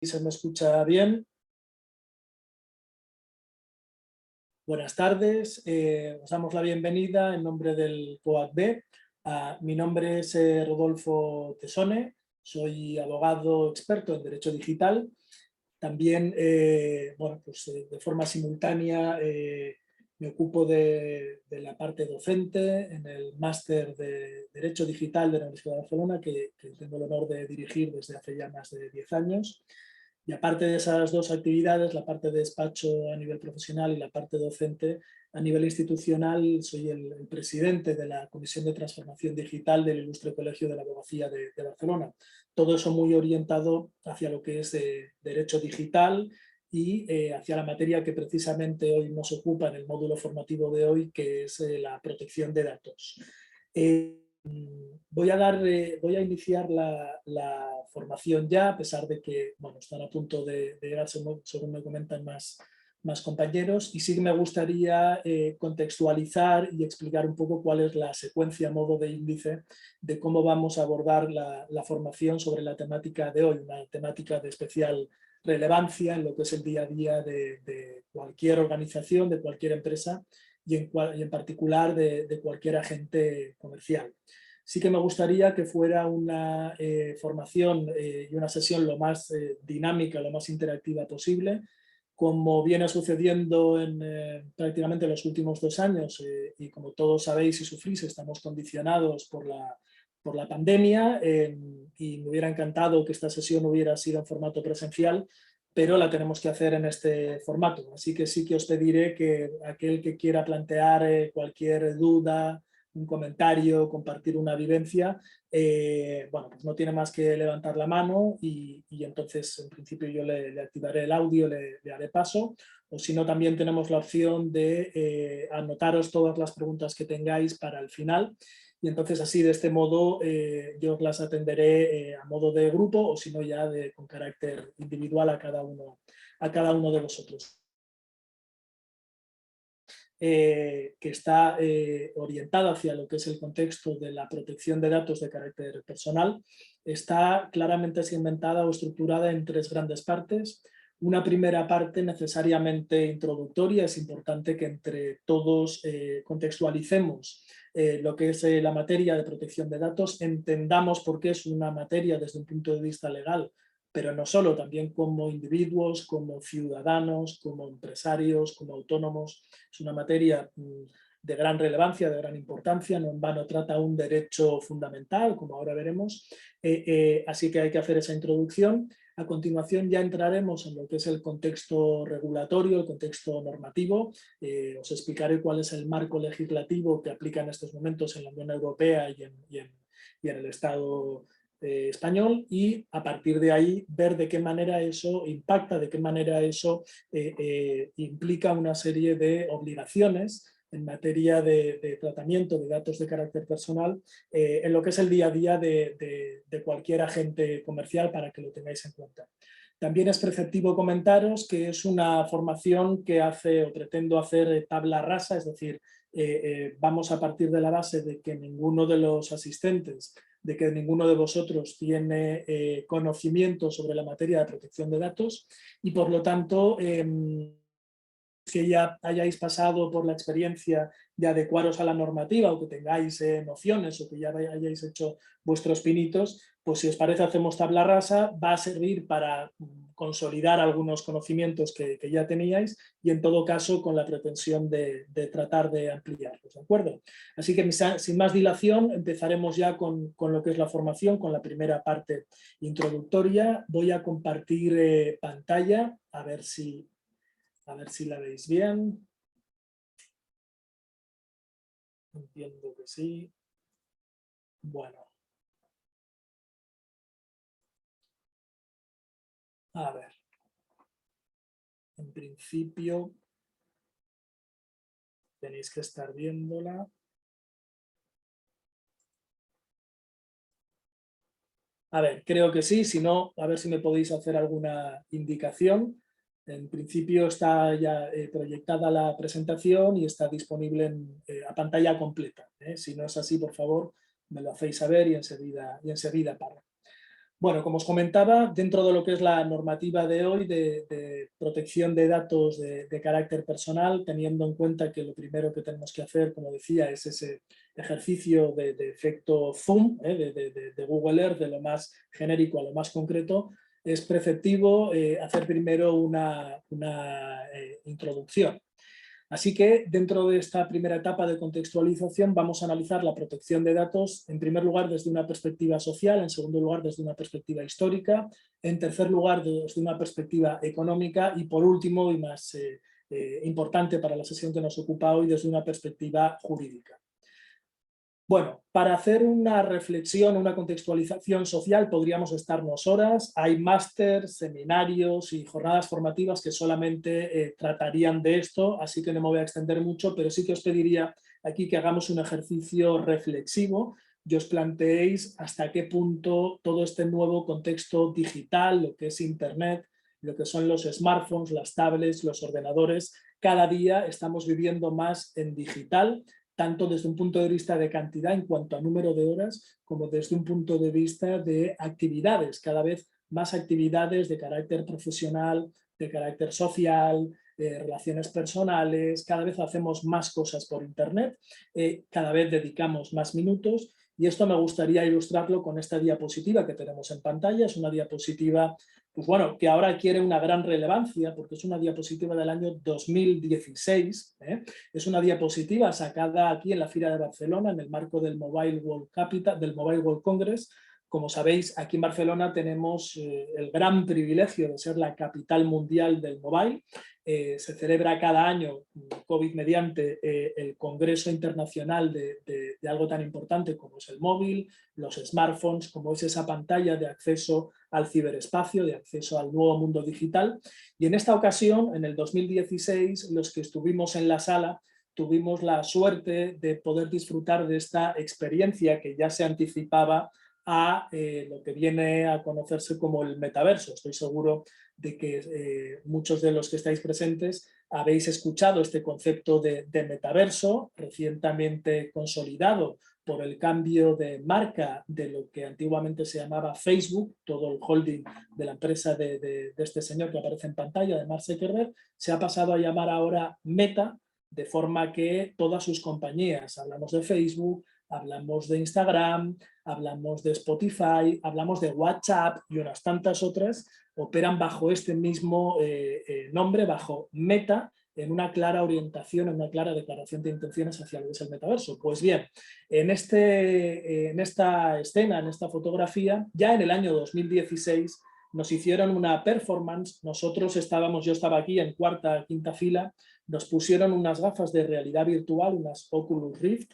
¿Se me escucha bien? Buenas tardes, os damos la bienvenida en nombre del COACB. Mi nombre es Rodolfo Tesone, soy abogado experto en Derecho Digital. También, de forma simultánea me ocupo de la parte docente en el máster de Derecho Digital de la Universidad de Barcelona, que tengo el honor de dirigir desde hace ya más de 10 años. Y aparte de esas dos actividades, la parte de despacho a nivel profesional y la parte docente a nivel institucional, soy el presidente de la Comisión de Transformación Digital del Ilustre Colegio de la Abogacía de Barcelona. Todo eso muy orientado hacia lo que es derecho digital y hacia la materia que precisamente hoy nos ocupa en el módulo formativo de hoy, que es la protección de datos. Voy a iniciar la formación ya, a pesar de que están a punto de llegar, según me comentan más compañeros, y sí que me gustaría contextualizar y explicar un poco cuál es la secuencia a modo de índice de cómo vamos a abordar la formación sobre la temática de hoy, una temática de especial relevancia en lo que es el día a día de cualquier organización, de cualquier empresa y en particular de cualquier agente comercial. Sí que me gustaría que fuera una formación y una sesión lo más dinámica, lo más interactiva posible. Como viene sucediendo en prácticamente los últimos 2 años y como todos sabéis y sufrís, estamos condicionados por la pandemia y me hubiera encantado que esta sesión hubiera sido en formato presencial, pero la tenemos que hacer en este formato. Así que sí que os pediré que aquel que quiera plantear cualquier duda, un comentario, compartir una vivencia, pues no tiene más que levantar la mano y entonces en principio yo le activaré el audio, le haré paso, o si no también tenemos la opción de anotaros todas las preguntas que tengáis para el final y entonces así de este modo yo os las atenderé a modo de grupo o si no ya con carácter individual a cada uno de vosotros. Que está orientada hacia lo que es el contexto de la protección de datos de carácter personal, está claramente segmentada o estructurada en 3 grandes partes. Una primera parte necesariamente introductoria, es importante que entre todos contextualicemos lo que es la materia de protección de datos, entendamos por qué es una materia desde un punto de vista legal, pero no solo, también como individuos, como ciudadanos, como empresarios, como autónomos. Es una materia de gran relevancia, de gran importancia, no en vano trata un derecho fundamental, como ahora veremos, así que hay que hacer esa introducción. A continuación ya entraremos en lo que es el contexto regulatorio, el contexto normativo, os explicaré cuál es el marco legislativo que aplica en estos momentos en la Unión Europea y en el Estado español y a partir de ahí ver de qué manera eso impacta, de qué manera eso implica una serie de obligaciones en materia de tratamiento de datos de carácter personal en lo que es el día a día de cualquier agente comercial para que lo tengáis en cuenta. También es preceptivo comentaros que es una formación que hace o pretendo hacer tabla rasa, es decir, vamos a partir de la base de que ninguno de los asistentes, de que ninguno de vosotros tiene conocimiento sobre la materia de protección de datos y por lo tanto que ya hayáis pasado por la experiencia de adecuaros a la normativa o que tengáis nociones o que ya hayáis hecho vuestros pinitos, pues si os parece hacemos tabla rasa, va a servir para consolidar algunos conocimientos que ya teníais y en todo caso con la pretensión de tratar de ampliarlos, ¿de acuerdo? Así que sin más dilación empezaremos ya con lo que es la formación, con la primera parte introductoria. Voy a compartir pantalla, a ver si la veis bien. Entiendo que sí. Bueno. A ver. En principio tenéis que estar viéndola. A ver, creo que sí. Si no, a ver si me podéis hacer alguna indicación. En principio está ya proyectada la presentación y está disponible a pantalla completa. Si no es así, por favor, me lo hacéis saber y enseguida paro. Bueno, como os comentaba, dentro de lo que es la normativa de hoy de protección de datos de carácter personal, teniendo en cuenta que lo primero que tenemos que hacer, como decía, es ese ejercicio de efecto zoom, de Google Earth, de lo más genérico a lo más concreto, es preceptivo hacer primero una introducción. Así que dentro de esta primera etapa de contextualización vamos a analizar la protección de datos en primer lugar desde una perspectiva social, en segundo lugar desde una perspectiva histórica, en tercer lugar desde una perspectiva económica y por último y más importante para la sesión que nos ocupa hoy desde una perspectiva jurídica. Bueno, para hacer una reflexión, una contextualización social podríamos estarnos horas. Hay másters, seminarios y jornadas formativas que solamente tratarían de esto, así que no me voy a extender mucho, pero sí que os pediría aquí que hagamos un ejercicio reflexivo y os planteéis hasta qué punto todo este nuevo contexto digital, lo que es Internet, lo que son los smartphones, las tablets, los ordenadores, cada día estamos viviendo más en digital, tanto desde un punto de vista de cantidad en cuanto a número de horas, como desde un punto de vista de actividades, cada vez más actividades de carácter profesional, de carácter social, relaciones personales, cada vez hacemos más cosas por Internet, cada vez dedicamos más minutos y esto me gustaría ilustrarlo con esta diapositiva que tenemos en pantalla. Es una diapositiva pues bueno, que ahora adquiere una gran relevancia porque es una diapositiva del año 2016, es una diapositiva sacada aquí en la Fira de Barcelona en el marco del Mobile World Congress. Como sabéis, aquí en Barcelona tenemos el gran privilegio de ser la capital mundial del mobile. Se celebra cada año, COVID mediante, el Congreso Internacional de algo tan importante como es el móvil, los smartphones, como es esa pantalla de acceso al ciberespacio, de acceso al nuevo mundo digital. Y en esta ocasión, en el 2016, los que estuvimos en la sala tuvimos la suerte de poder disfrutar de esta experiencia que ya se anticipaba a lo que viene a conocerse como el metaverso. Estoy seguro de que muchos de los que estáis presentes habéis escuchado este concepto de metaverso, recientemente consolidado por el cambio de marca de lo que antiguamente se llamaba Facebook, todo el holding de la empresa de este señor que aparece en pantalla, de Mark Zuckerberg, se ha pasado a llamar ahora Meta, de forma que todas sus compañías, hablamos de Facebook, hablamos de Instagram, hablamos de Spotify, hablamos de WhatsApp y unas tantas otras, operan bajo este mismo nombre, bajo Meta, en una clara orientación, en una clara declaración de intenciones hacia lo que es el metaverso. Pues bien, en esta escena, en esta fotografía, ya en el año 2016 nos hicieron una performance, yo estaba aquí en cuarta, quinta fila, nos pusieron unas gafas de realidad virtual, unas Oculus Rift,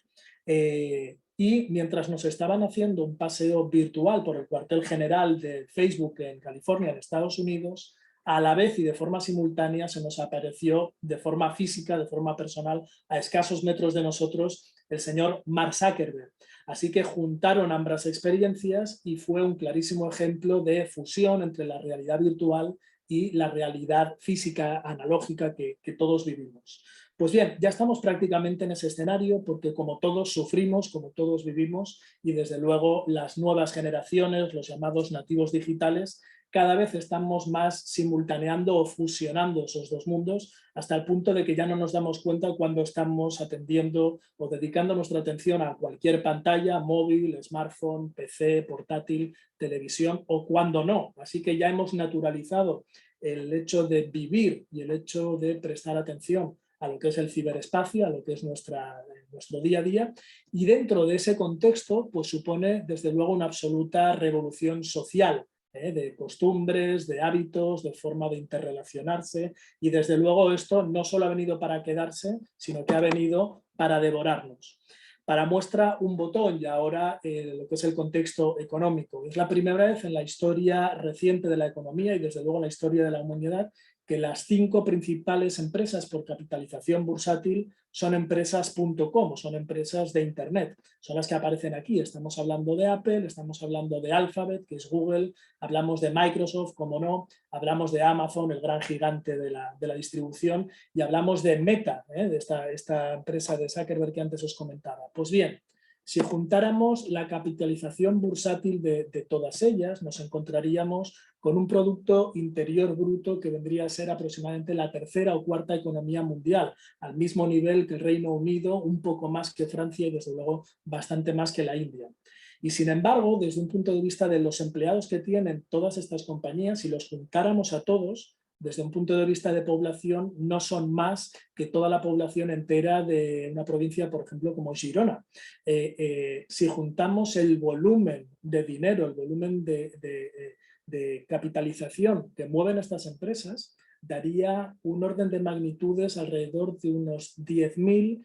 y mientras nos estaban haciendo un paseo virtual por el cuartel general de Facebook en California, en Estados Unidos, a la vez y de forma simultánea se nos apareció de forma física, de forma personal, a escasos metros de nosotros, el señor Mark Zuckerberg. Así que juntaron ambas experiencias y fue un clarísimo ejemplo de fusión entre la realidad virtual y la realidad física analógica que todos vivimos. Pues bien, ya estamos prácticamente en ese escenario porque como todos sufrimos, como todos vivimos y desde luego las nuevas generaciones, los llamados nativos digitales, cada vez estamos más simultaneando o fusionando esos dos mundos hasta el punto de que ya no nos damos cuenta cuando estamos atendiendo o dedicando nuestra atención a cualquier pantalla, móvil, smartphone, PC, portátil, televisión o cuando no. Así que ya hemos naturalizado el hecho de vivir y el hecho de prestar atención a lo que es el ciberespacio, a lo que es nuestro día a día, y dentro de ese contexto pues supone desde luego una absoluta revolución social, de costumbres, de hábitos, de forma de interrelacionarse, y desde luego esto no solo ha venido para quedarse, sino que ha venido para devorarnos. Para muestra un botón y ahora lo que es el contexto económico. Es la primera vez en la historia reciente de la economía y desde luego en la historia de la humanidad que las 5 principales empresas por capitalización bursátil son empresas .com, son empresas de Internet, son las que aparecen aquí. Estamos hablando de Apple, estamos hablando de Alphabet, que es Google, hablamos de Microsoft, como no, hablamos de Amazon, el gran gigante de la distribución, y hablamos de Meta, de esta empresa de Zuckerberg que antes os comentaba. Pues bien, Si juntáramos la capitalización bursátil de todas ellas, nos encontraríamos con un Producto Interior Bruto que vendría a ser aproximadamente la tercera o cuarta economía mundial, al mismo nivel que el Reino Unido, un poco más que Francia y desde luego bastante más que la India. Y sin embargo, desde un punto de vista de los empleados que tienen todas estas compañías, si los juntáramos a todos, desde un punto de vista de población, no son más que toda la población entera de una provincia, por ejemplo, como Girona. Si juntamos el volumen de dinero, el volumen de capitalización que mueven estas empresas, daría un orden de magnitudes alrededor de unos 10.000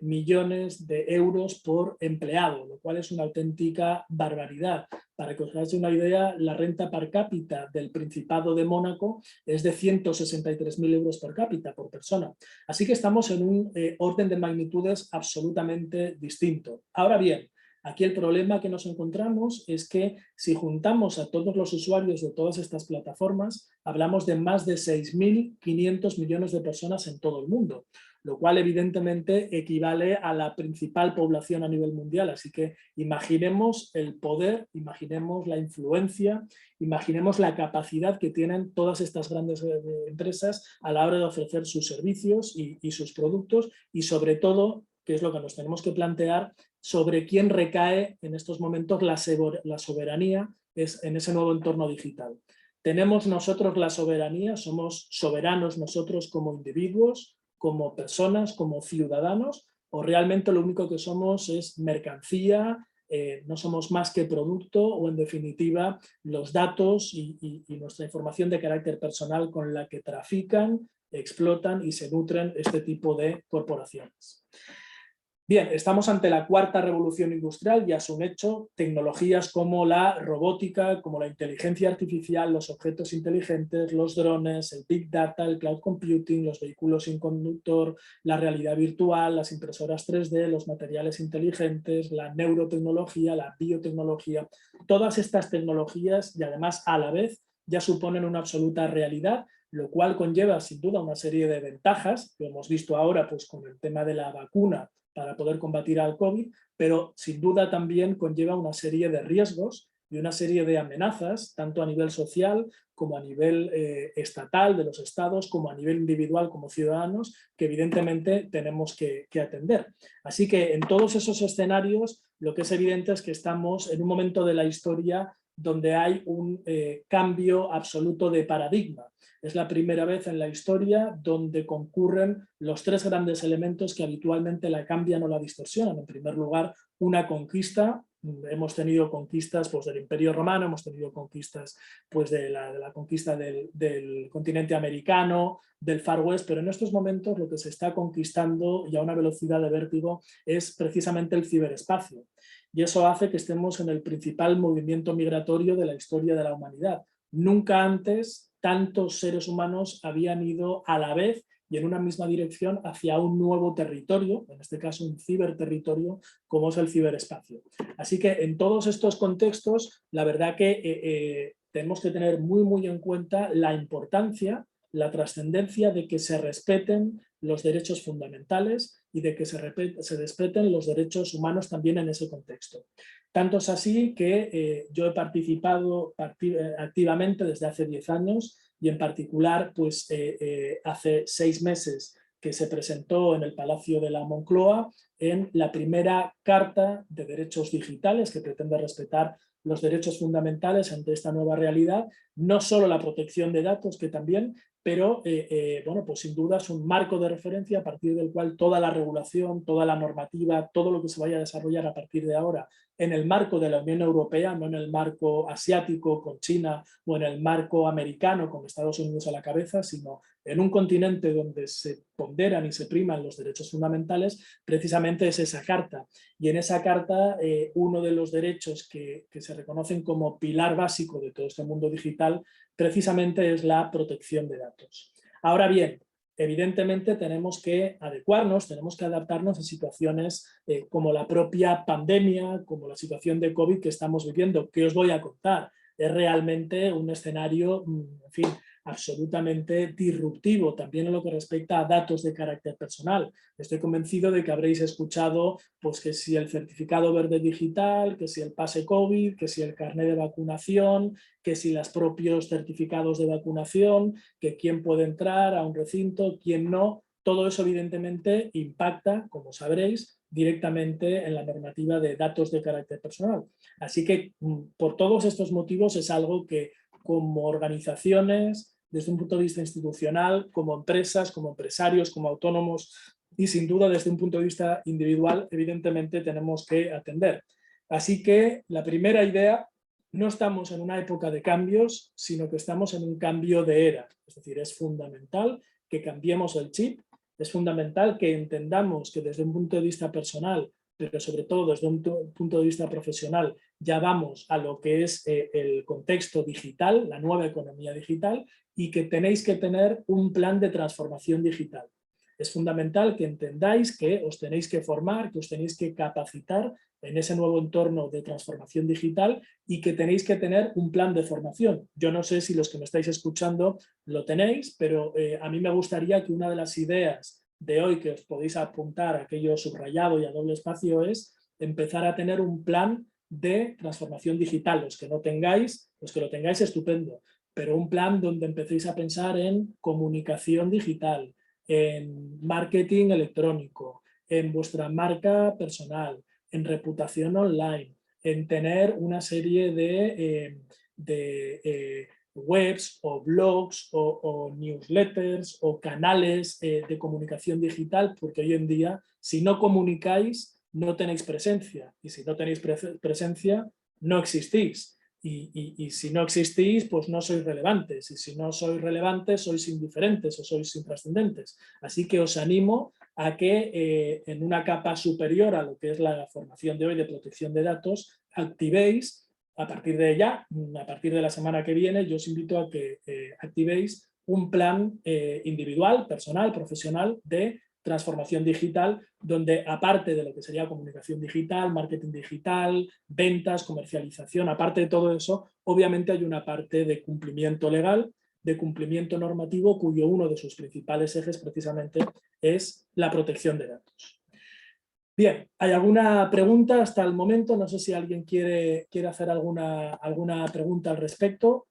millones de euros por empleado, lo cual es una auténtica barbaridad. Para que os hagáis una idea, la renta per cápita del Principado de Mónaco es de 163.000 euros per cápita por persona. Así que estamos en un orden de magnitudes absolutamente distinto. Ahora bien, aquí el problema que nos encontramos es que si juntamos a todos los usuarios de todas estas plataformas, hablamos de más de 6.500 millones de personas en todo el mundo, lo cual evidentemente equivale a la principal población a nivel mundial. Así que imaginemos el poder, imaginemos la influencia, imaginemos la capacidad que tienen todas estas grandes empresas a la hora de ofrecer sus servicios y sus productos, y sobre todo, que es lo que nos tenemos que plantear, sobre quién recae en estos momentos la soberanía en ese nuevo entorno digital. ¿Tenemos nosotros la soberanía? ¿Somos soberanos nosotros como individuos, como personas, como ciudadanos? ¿O realmente lo único que somos es mercancía, no somos más que producto, o en definitiva los datos y nuestra información de carácter personal con la que trafican, explotan y se nutren este tipo de corporaciones? Bien, estamos ante la cuarta revolución industrial, ya es un hecho. Tecnologías como la robótica, como la inteligencia artificial, los objetos inteligentes, los drones, el Big Data, el Cloud Computing, los vehículos sin conductor, la realidad virtual, las impresoras 3D, los materiales inteligentes, la neurotecnología, la biotecnología. Todas estas tecnologías, y además a la vez, ya suponen una absoluta realidad, lo cual conlleva sin duda una serie de ventajas, que hemos visto ahora pues, con el tema de la vacuna para poder combatir al COVID, pero sin duda también conlleva una serie de riesgos y una serie de amenazas, tanto a nivel social como a nivel estatal de los estados, como a nivel individual como ciudadanos, que evidentemente tenemos que atender. Así que en todos esos escenarios lo que es evidente es que estamos en un momento de la historia donde hay un cambio absoluto de paradigma. Es la primera vez en la historia donde concurren los tres grandes elementos que habitualmente la cambian o la distorsionan. En primer lugar, una conquista. Hemos tenido conquistas pues, del Imperio Romano, hemos tenido conquistas pues, de la conquista del continente americano, del Far West, pero en estos momentos lo que se está conquistando y a una velocidad de vértigo es precisamente el ciberespacio. Y eso hace que estemos en el principal movimiento migratorio de la historia de la humanidad. Nunca antes tantos seres humanos habían ido a la vez y en una misma dirección hacia un nuevo territorio, en este caso un ciberterritorio, como es el ciberespacio. Así que en todos estos contextos, la verdad que tenemos que tener muy en cuenta la importancia, la trascendencia de que se respeten los derechos fundamentales y de que se respeten los derechos humanos también en ese contexto. Tanto es así que yo he participado activamente desde hace 10 años y en particular pues, hace 6 meses que se presentó en el Palacio de la Moncloa en la primera Carta de Derechos Digitales que pretende respetar los derechos fundamentales ante esta nueva realidad, no solo la protección de datos, que también, pero bueno, pues sin duda es un marco de referencia a partir del cual toda la regulación, toda la normativa, todo lo que se vaya a desarrollar a partir de ahora en el marco de la Unión Europea, no en el marco asiático con China o en el marco americano con Estados Unidos a la cabeza, sino en un continente donde se ponderan y se priman los derechos fundamentales, precisamente es esa carta. Y en esa carta uno de los derechos que se reconocen como pilar básico de todo este mundo digital precisamente es la protección de datos. Ahora bien, evidentemente tenemos que adecuarnos, tenemos que adaptarnos a situaciones como la propia pandemia, como la situación de COVID que estamos viviendo. ¿Qué os voy a contar? Es realmente un escenario, en fin, absolutamente disruptivo, también en lo que respecta a datos de carácter personal. Estoy convencido de que habréis escuchado pues, que si el certificado verde digital, que si el pase COVID, que si el carnet de vacunación, que si los propios certificados de vacunación, que quién puede entrar a un recinto, quién no. Todo eso evidentemente impacta, como sabréis, directamente en la normativa de datos de carácter personal. Así que por todos estos motivos es algo que como organizaciones, desde un punto de vista institucional, como empresas, como empresarios, como autónomos y sin duda desde un punto de vista individual, evidentemente tenemos que atender. Así que la primera idea, no estamos en una época de cambios, sino que estamos en un cambio de era. Es decir, es fundamental que cambiemos el chip, es fundamental que entendamos que desde un punto de vista personal, pero sobre todo desde un punto de vista profesional, ya vamos a lo que es el contexto digital, la nueva economía digital, y que tenéis que tener un plan de transformación digital. Es fundamental que entendáis que os tenéis que formar, que os tenéis que capacitar en ese nuevo entorno de transformación digital y que tenéis que tener un plan de formación. Yo no sé si los que me estáis escuchando lo tenéis, pero a mí me gustaría que una de las ideas de hoy que os podéis apuntar, aquello subrayado y a doble espacio, es empezar a tener un plan de transformación digital. Los que no tengáis, los que lo tengáis, estupendo, pero un plan donde empecéis a pensar en comunicación digital, en marketing electrónico, en vuestra marca personal, en reputación online, en tener una serie de webs o blogs o newsletters o canales de comunicación digital, porque hoy en día, si no comunicáis, no tenéis presencia, y si no tenéis presencia, no existís. Y si no existís, pues no sois relevantes. Y si no sois relevantes, sois indiferentes o sois intrascendentes. Así que os animo a que en una capa superior a lo que es la formación de hoy de protección de datos, activéis, a partir de ya, a partir de la semana que viene, yo os invito a que activéis un plan individual, personal, profesional de transformación digital, donde aparte de lo que sería comunicación digital, marketing digital, ventas, comercialización, aparte de todo eso, obviamente hay una parte de cumplimiento legal, de cumplimiento normativo, cuyo uno de sus principales ejes precisamente es la protección de datos. Bien, ¿hay alguna pregunta hasta el momento? No sé si alguien quiere hacer alguna pregunta al respecto.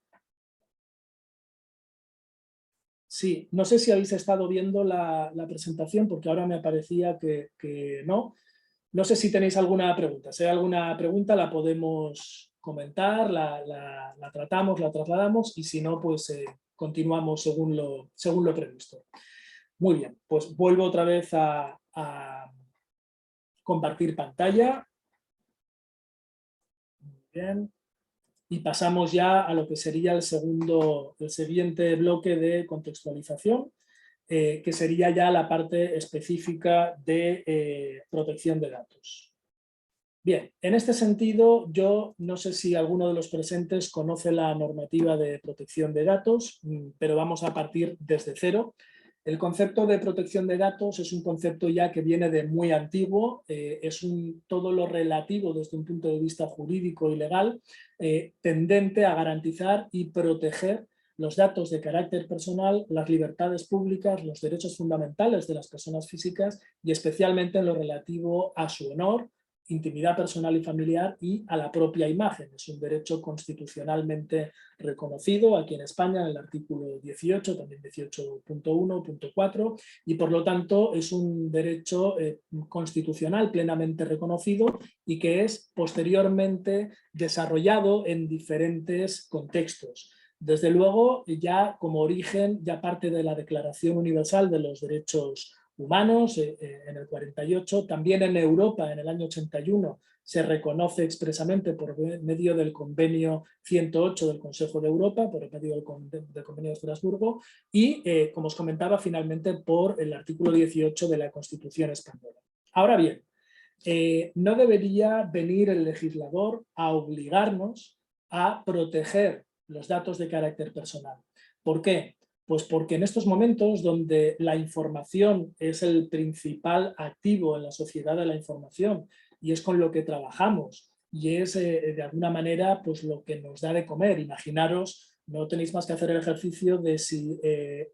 Sí, no sé si habéis estado viendo la presentación, porque ahora me parecía que no. No sé si tenéis alguna pregunta. Si hay alguna pregunta la podemos comentar, la tratamos, la trasladamos y si no, pues continuamos según lo previsto. Muy bien, pues vuelvo otra vez a compartir pantalla. Muy bien. Y pasamos ya a lo que sería el siguiente bloque de contextualización, que sería ya la parte específica de protección de datos. Bien, en este sentido, yo no sé si alguno de los presentes conoce la normativa de protección de datos, pero vamos a partir desde cero. El concepto de protección de datos es un concepto ya que viene de muy antiguo, es todo lo relativo desde un punto de vista jurídico y legal, tendente a garantizar y proteger los datos de carácter personal, las libertades públicas, los derechos fundamentales de las personas físicas y especialmente en lo relativo a su honor, intimidad personal y familiar y a la propia imagen. Es un derecho constitucionalmente reconocido aquí en España en el artículo 18, también 18.1.4 y por lo tanto es un derecho constitucional plenamente reconocido y que es posteriormente desarrollado en diferentes contextos. Desde luego, ya como origen, ya parte de la Declaración Universal de los Derechos Humanos en el 48, también en Europa en el año 81 se reconoce expresamente por medio del convenio 108 del Consejo de Europa, por medio del convenio de Estrasburgo y, como os comentaba, finalmente por el artículo 18 de la Constitución española. Ahora bien, no debería venir el legislador a obligarnos a proteger los datos de carácter personal. ¿Por qué? Pues porque en estos momentos donde la información es el principal activo en la sociedad de la información y es con lo que trabajamos y es de alguna manera pues lo que nos da de comer. Imaginaros No tenéis más que hacer el ejercicio de si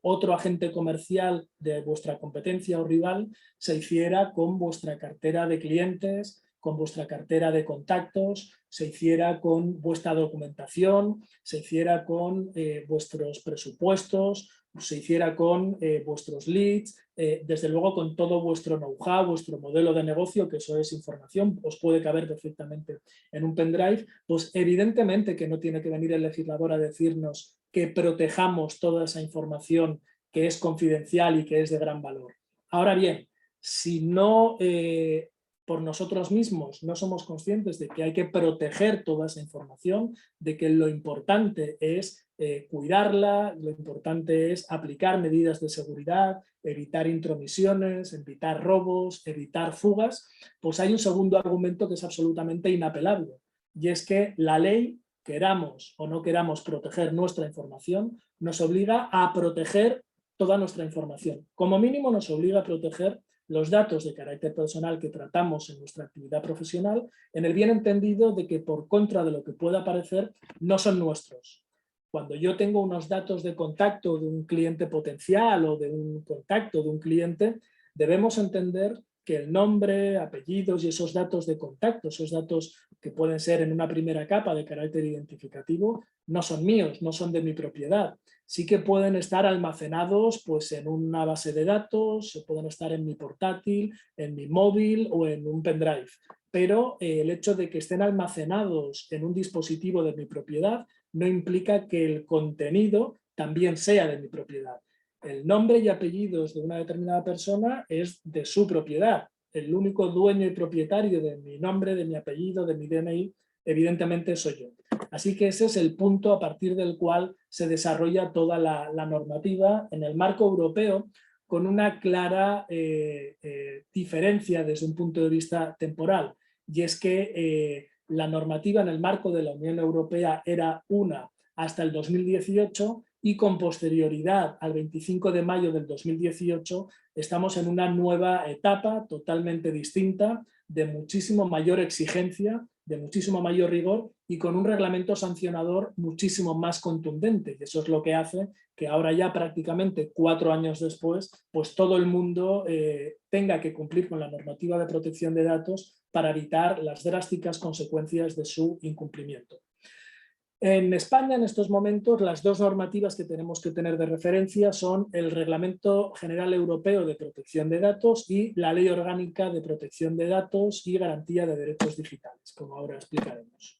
otro agente comercial de vuestra competencia o rival se hiciera con vuestra cartera de clientes, con vuestra cartera de contactos, se hiciera con vuestra documentación, se hiciera con vuestros presupuestos, se hiciera con vuestros leads, desde luego con todo vuestro know-how, vuestro modelo de negocio, que eso es información, os puede caber perfectamente en un pendrive, pues evidentemente que no tiene que venir el legislador a decirnos que protejamos toda esa información que es confidencial y que es de gran valor. Ahora bien, si no por nosotros mismos no somos conscientes de que hay que proteger toda esa información, de que lo importante es cuidarla, lo importante es aplicar medidas de seguridad, evitar intromisiones, evitar robos, evitar fugas, pues hay un segundo argumento que es absolutamente inapelable, y es que la ley, queramos o no queramos proteger nuestra información, nos obliga a proteger toda nuestra información. Como mínimo nos obliga a proteger los datos de carácter personal que tratamos en nuestra actividad profesional, en el bien entendido de que, por contra de lo que pueda parecer, no son nuestros. Cuando yo tengo unos datos de contacto de un cliente potencial o de un contacto de un cliente, debemos entender que el nombre, apellidos y esos datos de contacto, esos datos que pueden ser en una primera capa de carácter identificativo, no son míos, no son de mi propiedad. Sí que pueden estar almacenados pues, en una base de datos, pueden estar en mi portátil, en mi móvil o en un pendrive. Pero el hecho de que estén almacenados en un dispositivo de mi propiedad no implica que el contenido también sea de mi propiedad. El nombre y apellidos de una determinada persona es de su propiedad. El único dueño y propietario de mi nombre, de mi apellido, de mi DNI, evidentemente soy yo. Así que ese es el punto a partir del cual se desarrolla toda la normativa en el marco europeo, con una clara diferencia desde un punto de vista temporal. Y es que la normativa en el marco de la Unión Europea era una hasta el 2018 y con posterioridad al 25 de mayo del 2018 estamos en una nueva etapa totalmente distinta, de muchísimo mayor exigencia, de muchísimo mayor rigor y con un reglamento sancionador muchísimo más contundente. Y eso es lo que hace que ahora ya prácticamente 4 años después, pues todo el mundo tenga que cumplir con la normativa de protección de datos para evitar las drásticas consecuencias de su incumplimiento. En España, en estos momentos, las dos normativas que tenemos que tener de referencia son el Reglamento General Europeo de Protección de Datos y la Ley Orgánica de Protección de Datos y Garantía de Derechos Digitales, como ahora explicaremos.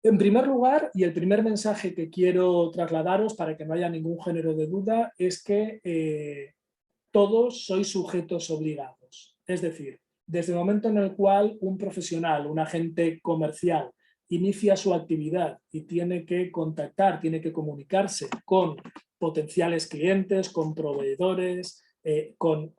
En primer lugar, y el primer mensaje que quiero trasladaros para que no haya ningún género de duda, es que todos sois sujetos obligados. Es decir, desde el momento en el cual un profesional, un agente comercial, inicia su actividad y tiene que contactar, tiene que comunicarse con potenciales clientes, con proveedores, con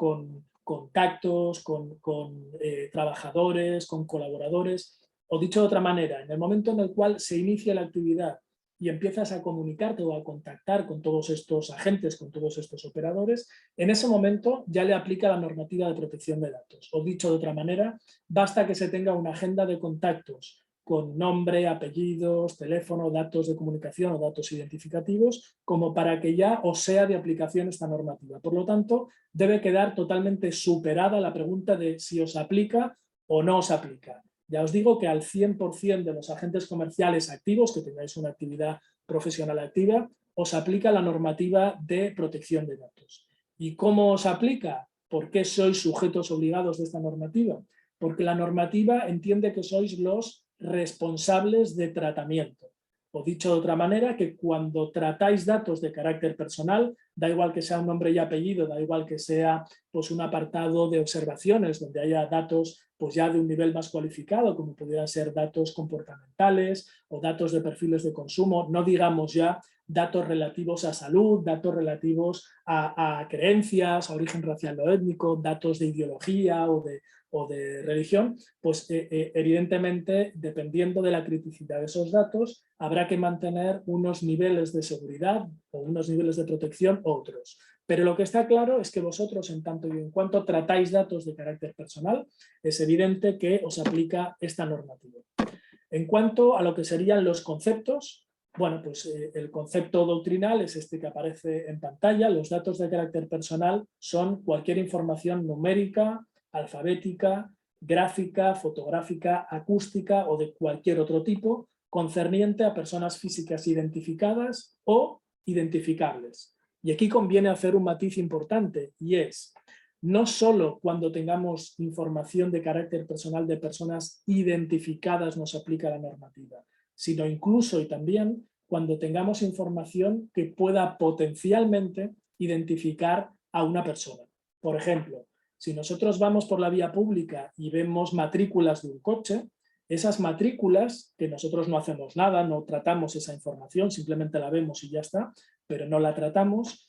contactos, con trabajadores, con colaboradores, o dicho de otra manera, en el momento en el cual se inicia la actividad y empiezas a comunicarte o a contactar con todos estos agentes, con todos estos operadores, en ese momento ya le aplica la normativa de protección de datos. O dicho de otra manera, basta que se tenga una agenda de contactos con nombre, apellidos, teléfono, datos de comunicación o datos identificativos, como para que ya os sea de aplicación esta normativa. Por lo tanto, debe quedar totalmente superada la pregunta de si os aplica o no os aplica. Ya os digo que al 100% de los agentes comerciales activos, que tengáis una actividad profesional activa, os aplica la normativa de protección de datos. ¿Y cómo os aplica? ¿Por qué sois sujetos obligados de esta normativa? Porque la normativa entiende que sois los responsables de tratamiento. O dicho de otra manera, que cuando tratáis datos de carácter personal, da igual que sea un nombre y apellido, da igual que sea pues, un apartado de observaciones donde haya datos pues, ya de un nivel más cualificado, como pudieran ser datos comportamentales o datos de perfiles de consumo, no digamos ya datos relativos a salud, datos relativos a creencias, a origen racial o étnico, datos de ideología o de religión, pues evidentemente, dependiendo de la criticidad de esos datos, habrá que mantener unos niveles de seguridad o unos niveles de protección u otros. Pero lo que está claro es que vosotros, en tanto y en cuanto tratáis datos de carácter personal, es evidente que os aplica esta normativa. En cuanto a lo que serían los conceptos, Bueno, pues el concepto doctrinal es este que aparece en pantalla. Los datos de carácter personal son cualquier información numérica, alfabética, gráfica, fotográfica, acústica o de cualquier otro tipo concerniente a personas físicas identificadas o identificables. Y aquí conviene hacer un matiz importante, y es no solo cuando tengamos información de carácter personal de personas identificadas nos aplica la normativa, sino incluso y también cuando tengamos información que pueda potencialmente identificar a una persona. Por ejemplo, si nosotros vamos por la vía pública y vemos matrículas de un coche, esas matrículas, que nosotros no hacemos nada, no tratamos esa información, simplemente la vemos y ya está, pero no la tratamos,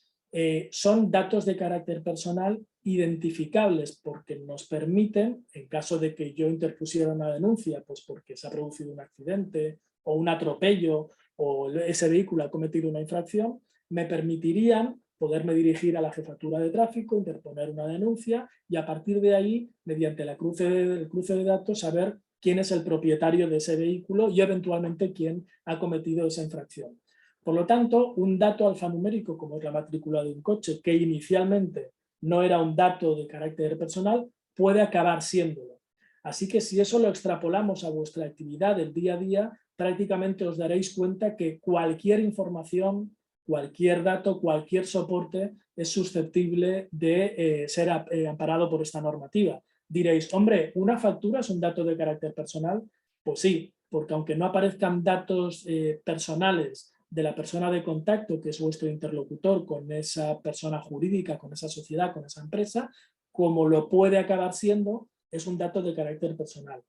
son datos de carácter personal identificables porque nos permiten, en caso de que yo interpusiera una denuncia, pues porque se ha producido un accidente o un atropello o ese vehículo ha cometido una infracción, me permitirían poderme dirigir a la jefatura de tráfico, interponer una denuncia y a partir de ahí, mediante el cruce de datos, saber quién es el propietario de ese vehículo y eventualmente quién ha cometido esa infracción. Por lo tanto, un dato alfanumérico como es la matrícula de un coche, que inicialmente no era un dato de carácter personal, puede acabar siéndolo. Así que si eso lo extrapolamos a vuestra actividad del día a día, prácticamente os daréis cuenta que cualquier información, cualquier dato, cualquier soporte es susceptible de ser amparado por esta normativa. Diréis, hombre, ¿una factura es un dato de carácter personal? Pues sí, porque aunque no aparezcan datos personales de la persona de contacto, que es vuestro interlocutor con esa persona jurídica, con esa sociedad, con esa empresa, como lo puede acabar siendo, es un dato de carácter personal.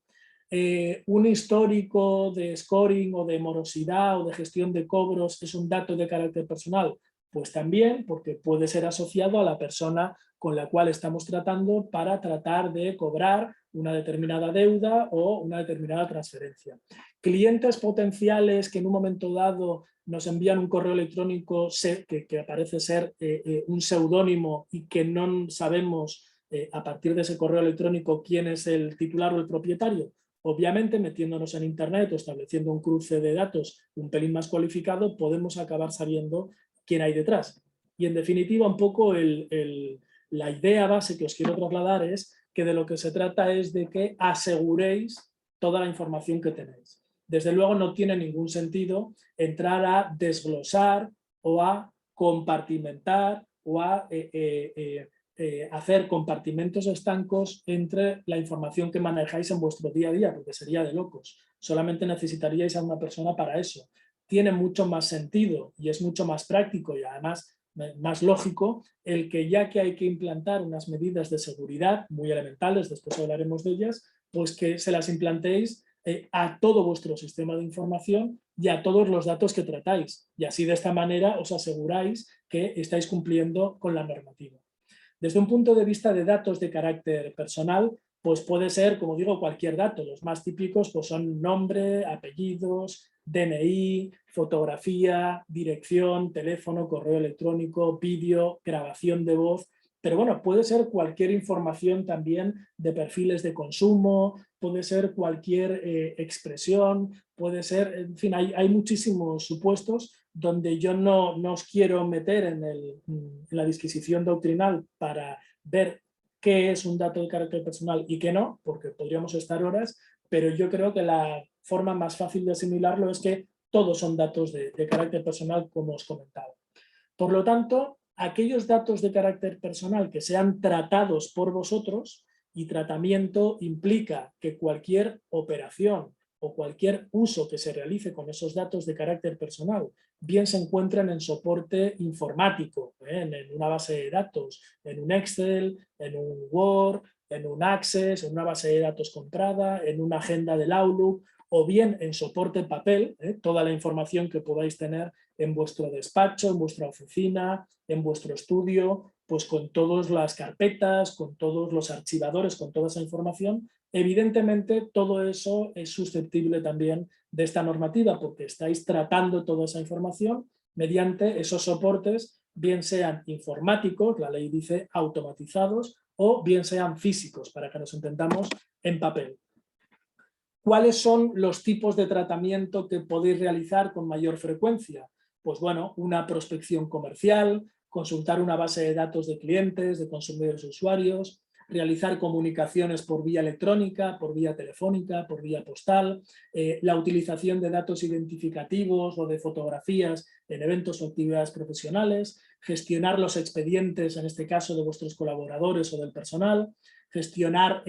Un histórico de scoring o de morosidad o de gestión de cobros es un dato de carácter personal. Pues también, porque puede ser asociado a la persona con la cual estamos tratando para tratar de cobrar una determinada deuda o una determinada transferencia. Clientes potenciales que en un momento dado nos envían un correo electrónico que parece ser un seudónimo y que no sabemos a partir de ese correo electrónico quién es el titular o el propietario. Obviamente, metiéndonos en Internet o estableciendo un cruce de datos un pelín más cualificado, podemos acabar sabiendo quién hay detrás. Y en definitiva, un poco la idea base que os quiero trasladar es que de lo que se trata es de que aseguréis toda la información que tenéis. Desde luego no tiene ningún sentido entrar a desglosar o a compartimentar o a hacer compartimentos estancos entre la información que manejáis en vuestro día a día, porque sería de locos. Solamente necesitaríais a una persona para eso. Tiene mucho más sentido y es mucho más práctico y además más lógico el que ya que hay que implantar unas medidas de seguridad muy elementales, después hablaremos de ellas, pues que se las implantéis a todo vuestro sistema de información y a todos los datos que tratáis. Y así de esta manera os aseguráis que estáis cumpliendo con la normativa. Desde un punto de vista de datos de carácter personal, pues puede ser, como digo, cualquier dato. Los más típicos pues son nombre, apellidos, DNI, fotografía, dirección, teléfono, correo electrónico, vídeo, grabación de voz. Pero bueno, puede ser cualquier información también de perfiles de consumo, puede ser cualquier expresión, puede ser, en fin, hay muchísimos supuestos donde yo no os quiero meter en la disquisición doctrinal para ver qué es un dato de carácter personal y qué no, porque podríamos estar horas, pero yo creo que la forma más fácil de asimilarlo es que todos son datos de carácter personal, como os comentaba. Por lo tanto, aquellos datos de carácter personal que sean tratados por vosotros, y tratamiento implica que cualquier operación o cualquier uso que se realice con esos datos de carácter personal, bien se encuentren en soporte informático, en una base de datos, en un Excel, en un Word, en un Access, en una base de datos comprada, en una agenda del Outlook, o bien en soporte papel, toda la información que podáis tener en vuestro despacho, en vuestra oficina, en vuestro estudio, pues con todas las carpetas, con todos los archivadores, con toda esa información. Evidentemente todo eso es susceptible también de esta normativa porque estáis tratando toda esa información mediante esos soportes, bien sean informáticos, la ley dice automatizados, o bien sean físicos, para que nos entendamos, en papel. ¿Cuáles son los tipos de tratamiento que podéis realizar con mayor frecuencia? Pues bueno, una prospección comercial, consultar una base de datos de clientes, de consumidores usuarios, realizar comunicaciones por vía electrónica, por vía telefónica, por vía postal, la utilización de datos identificativos o de fotografías en eventos o actividades profesionales, gestionar los expedientes, en este caso de vuestros colaboradores o del personal, gestionar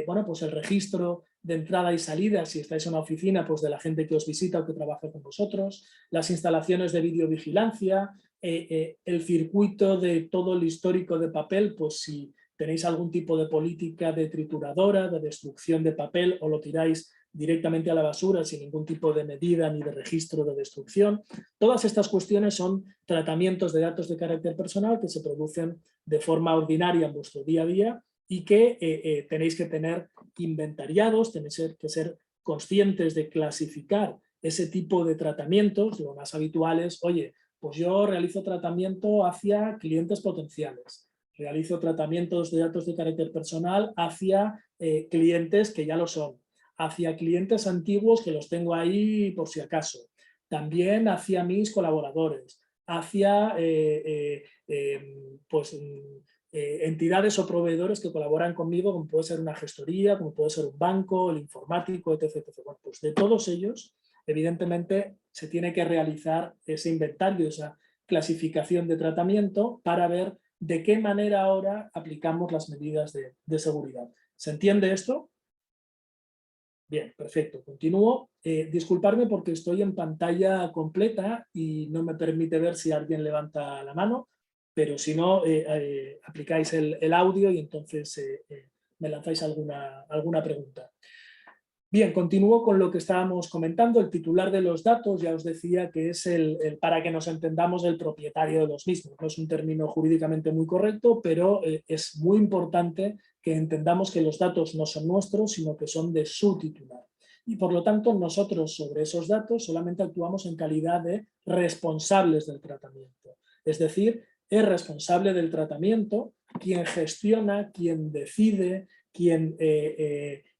bueno, pues el registro de entrada y salida, si estáis en una oficina, pues de la gente que os visita o que trabaja con vosotros, las instalaciones de videovigilancia, el circuito de todo el histórico de papel, pues si tenéis algún tipo de política de trituradora, de destrucción de papel o lo tiráis directamente a la basura sin ningún tipo de medida ni de registro de destrucción. Todas estas cuestiones son tratamientos de datos de carácter personal que se producen de forma ordinaria en vuestro día a día y que tenéis que tener inventariados, tenéis que ser conscientes de clasificar ese tipo de tratamientos. Lo más habitual es, oye, pues yo realizo tratamiento hacia clientes potenciales, realizo tratamientos de datos de carácter personal hacia clientes que ya lo son, hacia clientes antiguos que los tengo ahí por si acaso, también hacia mis colaboradores, hacia pues entidades o proveedores que colaboran conmigo, como puede ser una gestoría, como puede ser un banco, el informático, etc. Bueno, pues de todos ellos, evidentemente, se tiene que realizar ese inventario, esa clasificación de tratamiento para ver de qué manera ahora aplicamos las medidas de seguridad. ¿Se entiende esto? Bien, perfecto. Continúo. Disculparme porque estoy en pantalla completa y no me permite ver si alguien levanta la mano, pero si no, aplicáis el audio y entonces me lanzáis alguna pregunta. Bien, continúo con lo que estábamos comentando. El titular de los datos, ya os decía que es para que nos entendamos, el propietario de los mismos. No es un término jurídicamente muy correcto, pero es muy importante que entendamos que los datos no son nuestros, sino que son de su titular. Y por lo tanto, nosotros sobre esos datos solamente actuamos en calidad de responsables del tratamiento. Es decir, es responsable del tratamiento quien gestiona, quien decide, quien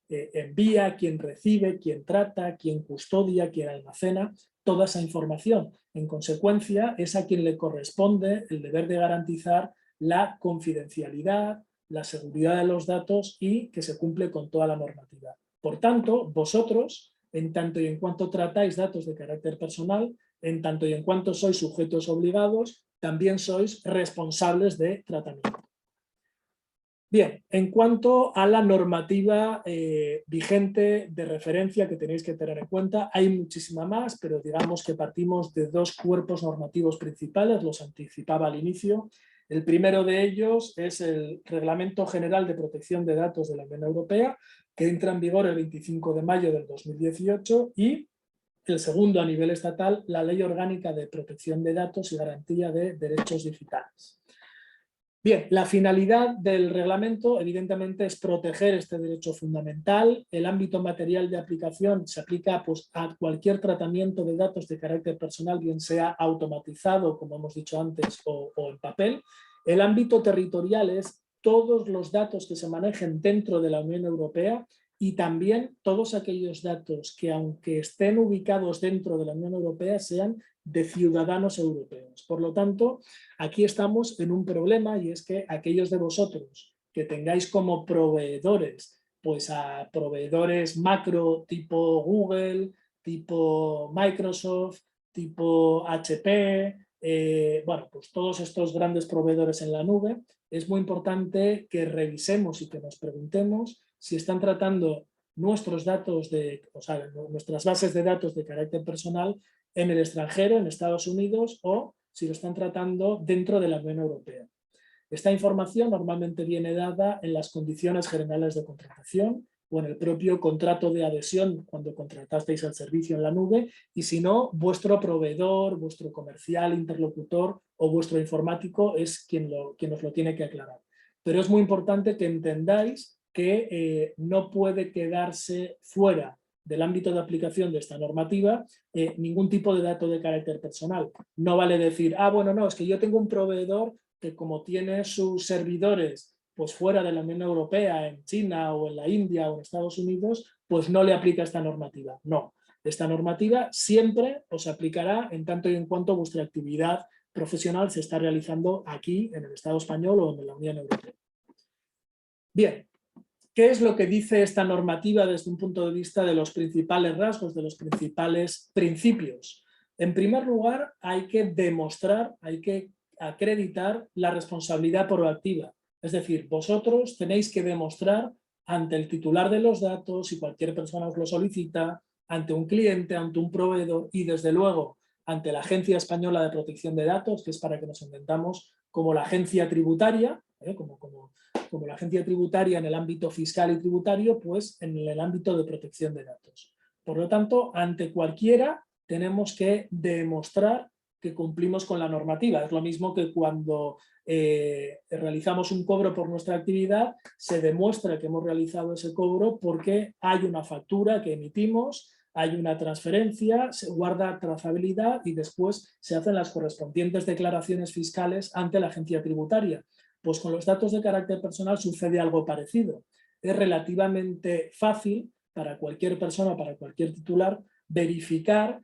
envía, quien recibe, quien trata, quien custodia, quien almacena toda esa información. En consecuencia, es a quien le corresponde el deber de garantizar la confidencialidad, la seguridad de los datos y que se cumple con toda la normativa. Por tanto, vosotros, en tanto y en cuanto tratáis datos de carácter personal, en tanto y en cuanto sois sujetos obligados, también sois responsables de tratamiento. Bien, en cuanto a la normativa vigente de referencia que tenéis que tener en cuenta, hay muchísima más, pero digamos que partimos de dos cuerpos normativos principales, los anticipaba al inicio. El primero de ellos es el Reglamento General de Protección de Datos de la Unión Europea, que entra en vigor el 25 de mayo del 2018, y el segundo a nivel estatal, la Ley Orgánica de Protección de Datos y Garantía de Derechos Digitales. Bien, la finalidad del reglamento evidentemente es proteger este derecho fundamental. El ámbito material de aplicación se aplica pues, a cualquier tratamiento de datos de carácter personal, bien sea automatizado, como hemos dicho antes, o en papel. El ámbito territorial es todos los datos que se manejen dentro de la Unión Europea y también todos aquellos datos que, aunque estén ubicados dentro de la Unión Europea, sean de ciudadanos europeos. Por lo tanto, aquí estamos en un problema, y es que aquellos de vosotros que tengáis como proveedores, pues a proveedores macro tipo Google, tipo Microsoft, tipo HP, bueno, pues todos estos grandes proveedores en la nube, es muy importante que revisemos y que nos preguntemos si están tratando nuestros datos, o sea, nuestras bases de datos de carácter personal en el extranjero, en Estados Unidos, o si lo están tratando dentro de la Unión Europea. Esta información normalmente viene dada en las condiciones generales de contratación o en el propio contrato de adhesión cuando contratasteis el servicio en la nube, y si no, vuestro proveedor, vuestro comercial, interlocutor o vuestro informático es quien os lo tiene que aclarar. Pero es muy importante que entendáis que no puede quedarse fuera del ámbito de aplicación de esta normativa ningún tipo de dato de carácter personal. No vale decir, bueno, no, es que yo tengo un proveedor que como tiene sus servidores pues fuera de la Unión Europea, en China o en la India o en Estados Unidos, pues no le aplica esta normativa. No, esta normativa siempre os aplicará en tanto y en cuanto vuestra actividad profesional se está realizando aquí en el Estado español o en la Unión Europea. Bien, ¿qué es lo que dice esta normativa desde un punto de vista de los principales rasgos, de los principales principios? En primer lugar, hay que demostrar, hay que acreditar la responsabilidad proactiva. Es decir, vosotros tenéis que demostrar ante el titular de los datos, si cualquier persona os lo solicita, ante un cliente, ante un proveedor y desde luego ante la Agencia Española de Protección de Datos, que es para que nos entendamos como la agencia tributaria, como la agencia tributaria en el ámbito fiscal y tributario, pues en el ámbito de protección de datos. Por lo tanto, ante cualquiera tenemos que demostrar que cumplimos con la normativa. Es lo mismo que cuando realizamos un cobro por nuestra actividad, se demuestra que hemos realizado ese cobro porque hay una factura que emitimos, hay una transferencia, se guarda trazabilidad y después se hacen las correspondientes declaraciones fiscales ante la agencia tributaria. Pues con los datos de carácter personal sucede algo parecido. Es relativamente fácil para cualquier persona, para cualquier titular, verificar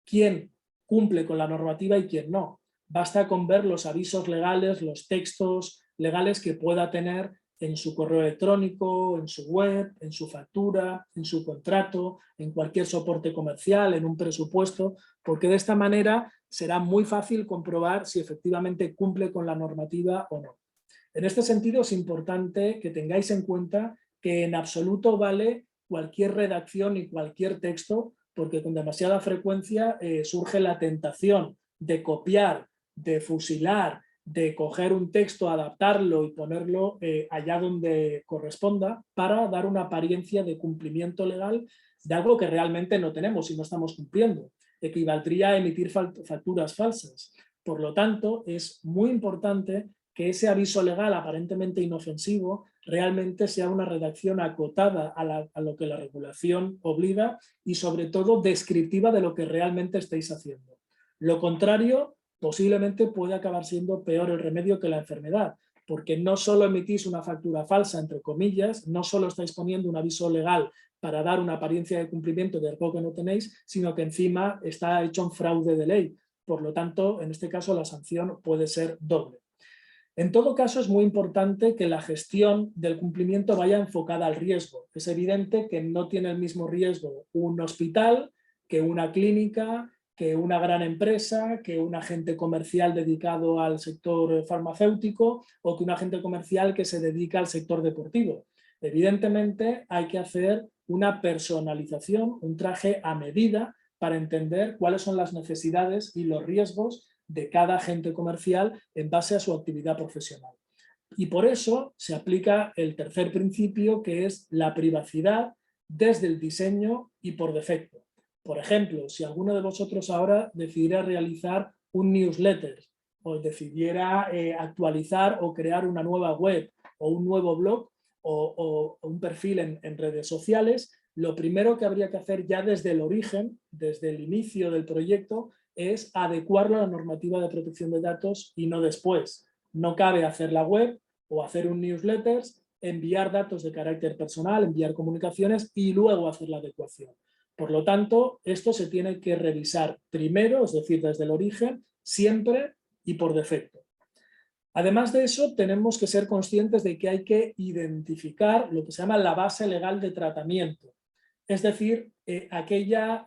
quién cumple con la normativa y quién no. Basta con ver los avisos legales, los textos legales que pueda tener en su correo electrónico, en su web, en su factura, en su contrato, en cualquier soporte comercial, en un presupuesto, porque de esta manera será muy fácil comprobar si efectivamente cumple con la normativa o no. En este sentido es importante que tengáis en cuenta que en absoluto vale cualquier redacción y cualquier texto, porque con demasiada frecuencia surge la tentación de copiar, de fusilar, de coger un texto, adaptarlo y ponerlo allá donde corresponda para dar una apariencia de cumplimiento legal de algo que realmente no tenemos y no estamos cumpliendo. Equivaldría a emitir facturas falsas. Por lo tanto, es muy importante que ese aviso legal aparentemente inofensivo realmente sea una redacción acotada a lo que la regulación obliga y sobre todo descriptiva de lo que realmente estáis haciendo. Lo contrario posiblemente puede acabar siendo peor el remedio que la enfermedad, porque no solo emitís una factura falsa, entre comillas, no solo estáis poniendo un aviso legal para dar una apariencia de cumplimiento de algo que no tenéis, sino que encima está hecho un fraude de ley. Por lo tanto, en este caso la sanción puede ser doble. En todo caso, es muy importante que la gestión del cumplimiento vaya enfocada al riesgo. Es evidente que no tiene el mismo riesgo un hospital que una clínica, que una gran empresa, que un agente comercial dedicado al sector farmacéutico o que un agente comercial que se dedica al sector deportivo. Evidentemente hay que hacer una personalización, un traje a medida para entender cuáles son las necesidades y los riesgos de cada agente comercial en base a su actividad profesional. Y por eso se aplica el tercer principio, que es la privacidad desde el diseño y por defecto. Por ejemplo, si alguno de vosotros ahora decidiera realizar un newsletter o decidiera actualizar o crear una nueva web o un nuevo blog o un perfil en redes sociales, lo primero que habría que hacer ya desde el origen, desde el inicio del proyecto, es adecuarlo a la normativa de protección de datos y no después. No cabe hacer la web o hacer un newsletter, enviar datos de carácter personal, enviar comunicaciones y luego hacer la adecuación. Por lo tanto, esto se tiene que revisar primero, es decir, desde el origen, siempre y por defecto. Además de eso, tenemos que ser conscientes de que hay que identificar lo que se llama la base legal de tratamiento. Es decir, aquella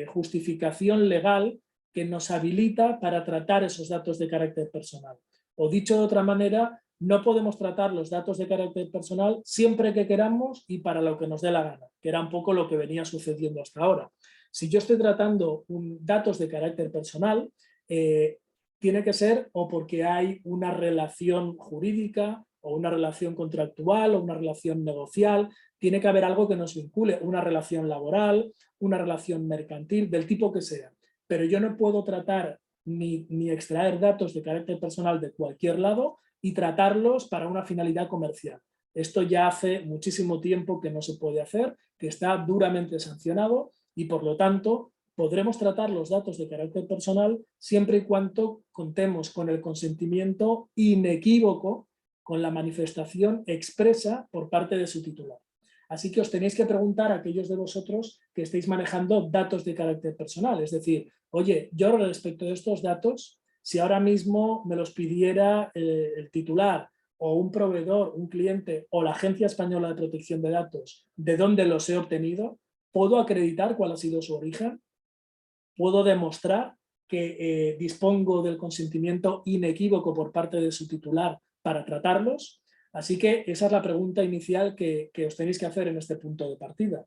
justificación legal que nos habilita para tratar esos datos de carácter personal. O dicho de otra manera, no podemos tratar los datos de carácter personal siempre que queramos y para lo que nos dé la gana, que era un poco lo que venía sucediendo hasta ahora. Si yo estoy tratando datos de carácter personal, tiene que ser o porque hay una relación jurídica o una relación contractual o una relación negocial. Tiene que haber algo que nos vincule, una relación laboral, una relación mercantil, del tipo que sea. Pero yo no puedo tratar ni extraer datos de carácter personal de cualquier lado y tratarlos para una finalidad comercial. Esto ya hace muchísimo tiempo que no se puede hacer, que está duramente sancionado y por lo tanto podremos tratar los datos de carácter personal siempre y cuando contemos con el consentimiento inequívoco con la manifestación expresa por parte de su titular. Así que os tenéis que preguntar a aquellos de vosotros que estéis manejando datos de carácter personal. Es decir, oye, yo respecto de estos datos, si ahora mismo me los pidiera el titular o un proveedor, un cliente o la Agencia Española de Protección de Datos, ¿de dónde los he obtenido? ¿Puedo acreditar cuál ha sido su origen? ¿Puedo demostrar que dispongo del consentimiento inequívoco por parte de su titular para tratarlos? Así que esa es la pregunta inicial que os tenéis que hacer en este punto de partida.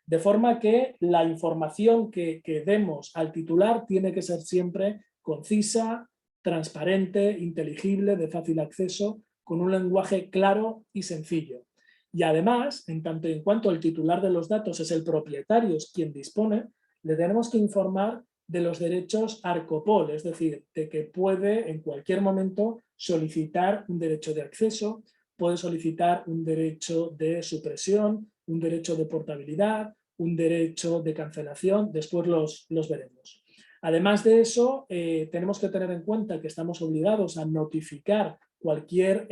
De forma que la información que demos al titular tiene que ser siempre concisa, transparente, inteligible, de fácil acceso, con un lenguaje claro y sencillo. Y además, en tanto y en cuanto el titular de los datos es el propietario, es quien dispone, le tenemos que informar de los derechos ARCOPOL, es decir, de que puede en cualquier momento solicitar un derecho de acceso, puede solicitar un derecho de supresión, un derecho de portabilidad, un derecho de cancelación, después los veremos. Además de eso, tenemos que tener en cuenta que estamos obligados a notificar cualquier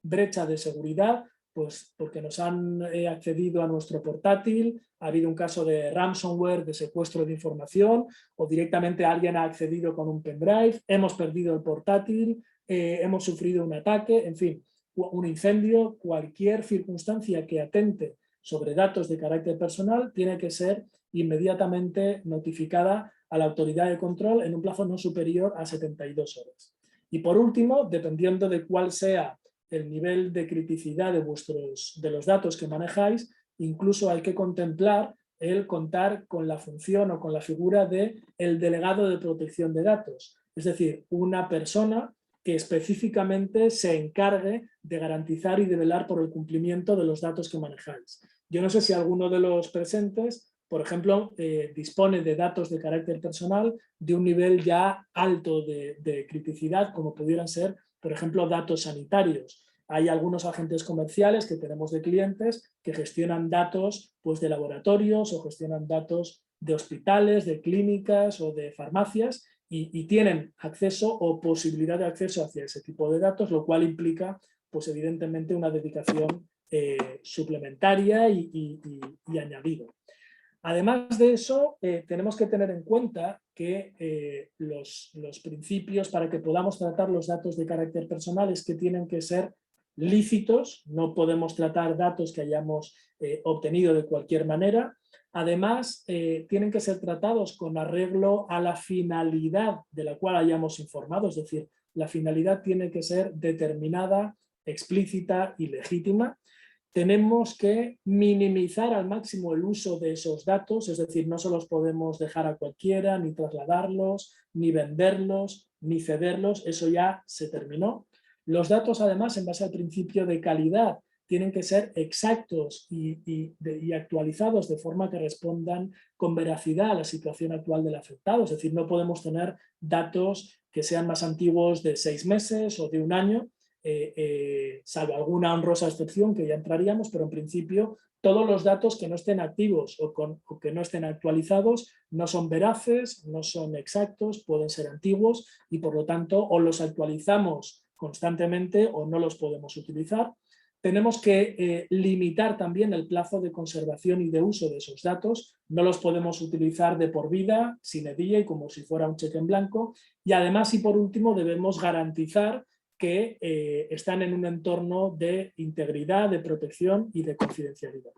brecha de seguridad, pues porque nos han accedido a nuestro portátil, ha habido un caso de ransomware, de secuestro de información, o directamente alguien ha accedido con un pendrive, hemos perdido el portátil, hemos sufrido un ataque, en fin, un incendio, cualquier circunstancia que atente sobre datos de carácter personal tiene que ser inmediatamente notificada a la autoridad de control en un plazo no superior a 72 horas. Y por último, dependiendo de cuál sea el nivel de criticidad de los datos que manejáis, incluso hay que contemplar el contar con la función o con la figura del delegado de protección de datos. Es decir, una persona que específicamente se encargue de garantizar y de velar por el cumplimiento de los datos que manejáis. Yo no sé si alguno de los presentes, por ejemplo, dispone de datos de carácter personal de un nivel ya alto de criticidad, como pudieran ser, por ejemplo, datos sanitarios. Hay algunos agentes comerciales que tenemos de clientes que gestionan datos pues, de laboratorios o gestionan datos de hospitales, de clínicas o de farmacias y tienen acceso o posibilidad de acceso hacia ese tipo de datos, lo cual implica pues, evidentemente una dedicación suplementaria y añadido. Además de eso, tenemos que tener en cuenta que los principios para que podamos tratar los datos de carácter personal es que tienen que ser lícitos, no podemos tratar datos que hayamos obtenido de cualquier manera. Además, tienen que ser tratados con arreglo a la finalidad de la cual hayamos informado, es decir, la finalidad tiene que ser determinada, explícita y legítima. Tenemos que minimizar al máximo el uso de esos datos, es decir, no se los podemos dejar a cualquiera, ni trasladarlos, ni venderlos, ni cederlos, eso ya se terminó. Los datos, además, en base al principio de calidad, tienen que ser exactos y actualizados de forma que respondan con veracidad a la situación actual del afectado, es decir, no podemos tener datos que sean más antiguos de 6 meses o de un año, salvo alguna honrosa excepción que ya entraríamos, pero en principio todos los datos que no estén activos o que no estén actualizados no son veraces, no son exactos, pueden ser antiguos y por lo tanto o los actualizamos constantemente o no los podemos utilizar. Tenemos que limitar también el plazo de conservación y de uso de esos datos, no los podemos utilizar de por vida, sin edilla y como si fuera un cheque en blanco y además y por último debemos garantizar que están en un entorno de integridad, de protección y de confidencialidad.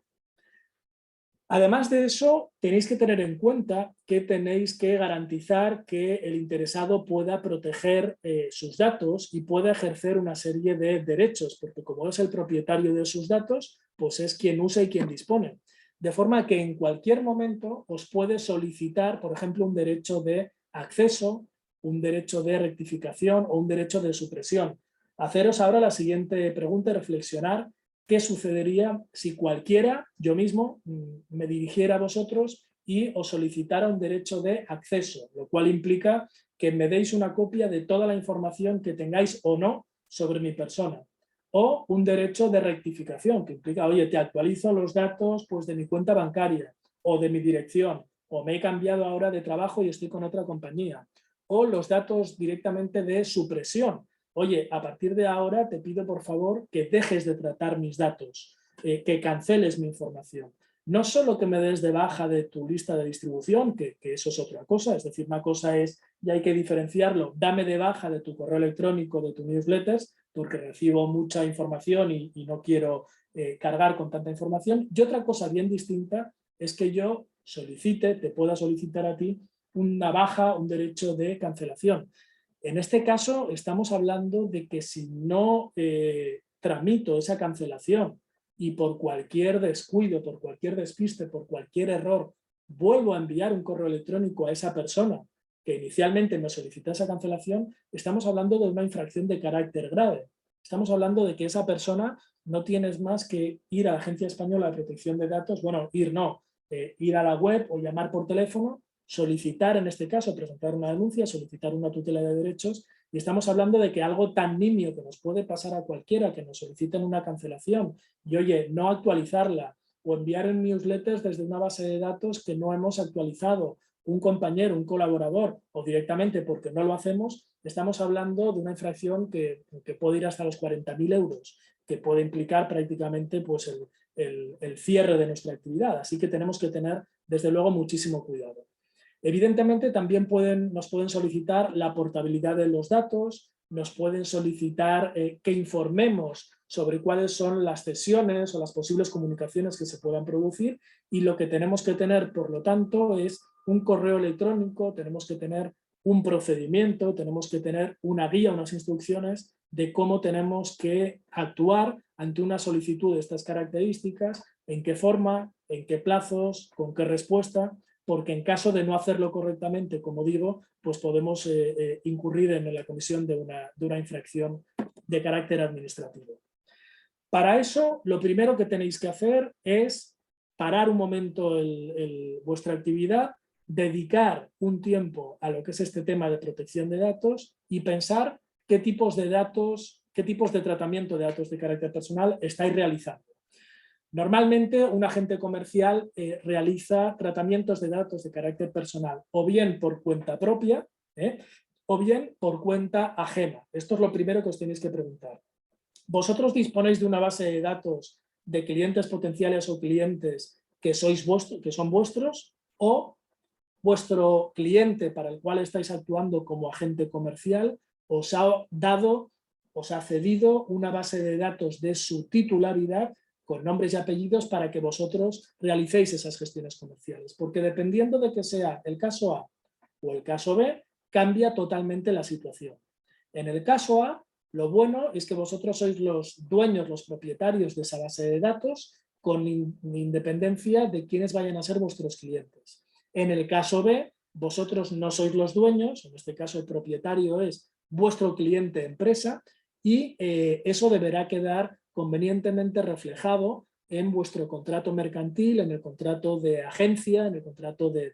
Además de eso, tenéis que tener en cuenta que tenéis que garantizar que el interesado pueda proteger sus datos y pueda ejercer una serie de derechos, porque como es el propietario de sus datos, pues es quien usa y quien dispone. De forma que en cualquier momento os puede solicitar, por ejemplo, un derecho de acceso, un derecho de rectificación o un derecho de supresión. Haceros ahora la siguiente pregunta y reflexionar qué sucedería si cualquiera, yo mismo, me dirigiera a vosotros y os solicitara un derecho de acceso, lo cual implica que me deis una copia de toda la información que tengáis o no sobre mi persona. O un derecho de rectificación, que implica, oye, te actualizo los datos pues, de mi cuenta bancaria o de mi dirección, o me he cambiado ahora de trabajo y estoy con otra compañía. O los datos directamente de supresión, oye, a partir de ahora te pido por favor que dejes de tratar mis datos, que canceles mi información. No solo que me des de baja de tu lista de distribución, que eso es otra cosa, es decir, una cosa es, y hay que diferenciarlo, dame de baja de tu correo electrónico, de tu newsletters, porque recibo mucha información y no quiero cargar con tanta información. Y otra cosa bien distinta es que yo solicite, te pueda solicitar a ti una baja, un derecho de cancelación. En este caso estamos hablando de que si no tramito esa cancelación y por cualquier descuido, por cualquier despiste, por cualquier error, vuelvo a enviar un correo electrónico a esa persona que inicialmente me solicita esa cancelación, estamos hablando de una infracción de carácter grave. Estamos hablando de que esa persona no tienes más que ir a la Agencia Española de Protección de Datos, bueno, ir a la web o llamar por teléfono, solicitar, en este caso, presentar una denuncia, solicitar una tutela de derechos, y estamos hablando de que algo tan nimio que nos puede pasar a cualquiera que nos soliciten una cancelación y, oye, no actualizarla o enviar en newsletters desde una base de datos que no hemos actualizado, un compañero, un colaborador o directamente porque no lo hacemos, estamos hablando de una infracción que puede ir hasta los 40.000 euros, que puede implicar prácticamente pues, el cierre de nuestra actividad. Así que tenemos que tener, desde luego, muchísimo cuidado. Evidentemente también nos pueden solicitar la portabilidad de los datos, nos pueden solicitar que informemos sobre cuáles son las cesiones o las posibles comunicaciones que se puedan producir, y lo que tenemos que tener, por lo tanto, es un correo electrónico, tenemos que tener un procedimiento, tenemos que tener una guía, unas instrucciones de cómo tenemos que actuar ante una solicitud de estas características, en qué forma, en qué plazos, con qué respuesta, porque en caso de no hacerlo correctamente, como digo, pues podemos incurrir en la comisión de una infracción de carácter administrativo. Para eso, lo primero que tenéis que hacer es parar un momento vuestra actividad, dedicar un tiempo a lo que es este tema de protección de datos y pensar qué tipos de datos, qué tipos de tratamiento de datos de carácter personal estáis realizando. Normalmente un agente comercial realiza tratamientos de datos de carácter personal o bien por cuenta propia o bien por cuenta ajena. Esto es lo primero que os tenéis que preguntar. ¿Vosotros disponéis de una base de datos de clientes potenciales o clientes que son vuestros, o vuestro cliente para el cual estáis actuando como agente comercial os ha cedido una base de datos de su titularidad con nombres y apellidos para que vosotros realicéis esas gestiones comerciales? Porque dependiendo de que sea el caso A o el caso B, cambia totalmente la situación. En el caso A, lo bueno es que vosotros sois los dueños, los propietarios de esa base de datos, con independencia de quiénes vayan a ser vuestros clientes. En el caso B, vosotros no sois los dueños, en este caso el propietario es vuestro cliente empresa, y eso deberá quedar convenientemente reflejado en vuestro contrato mercantil, en el contrato de agencia, en el contrato de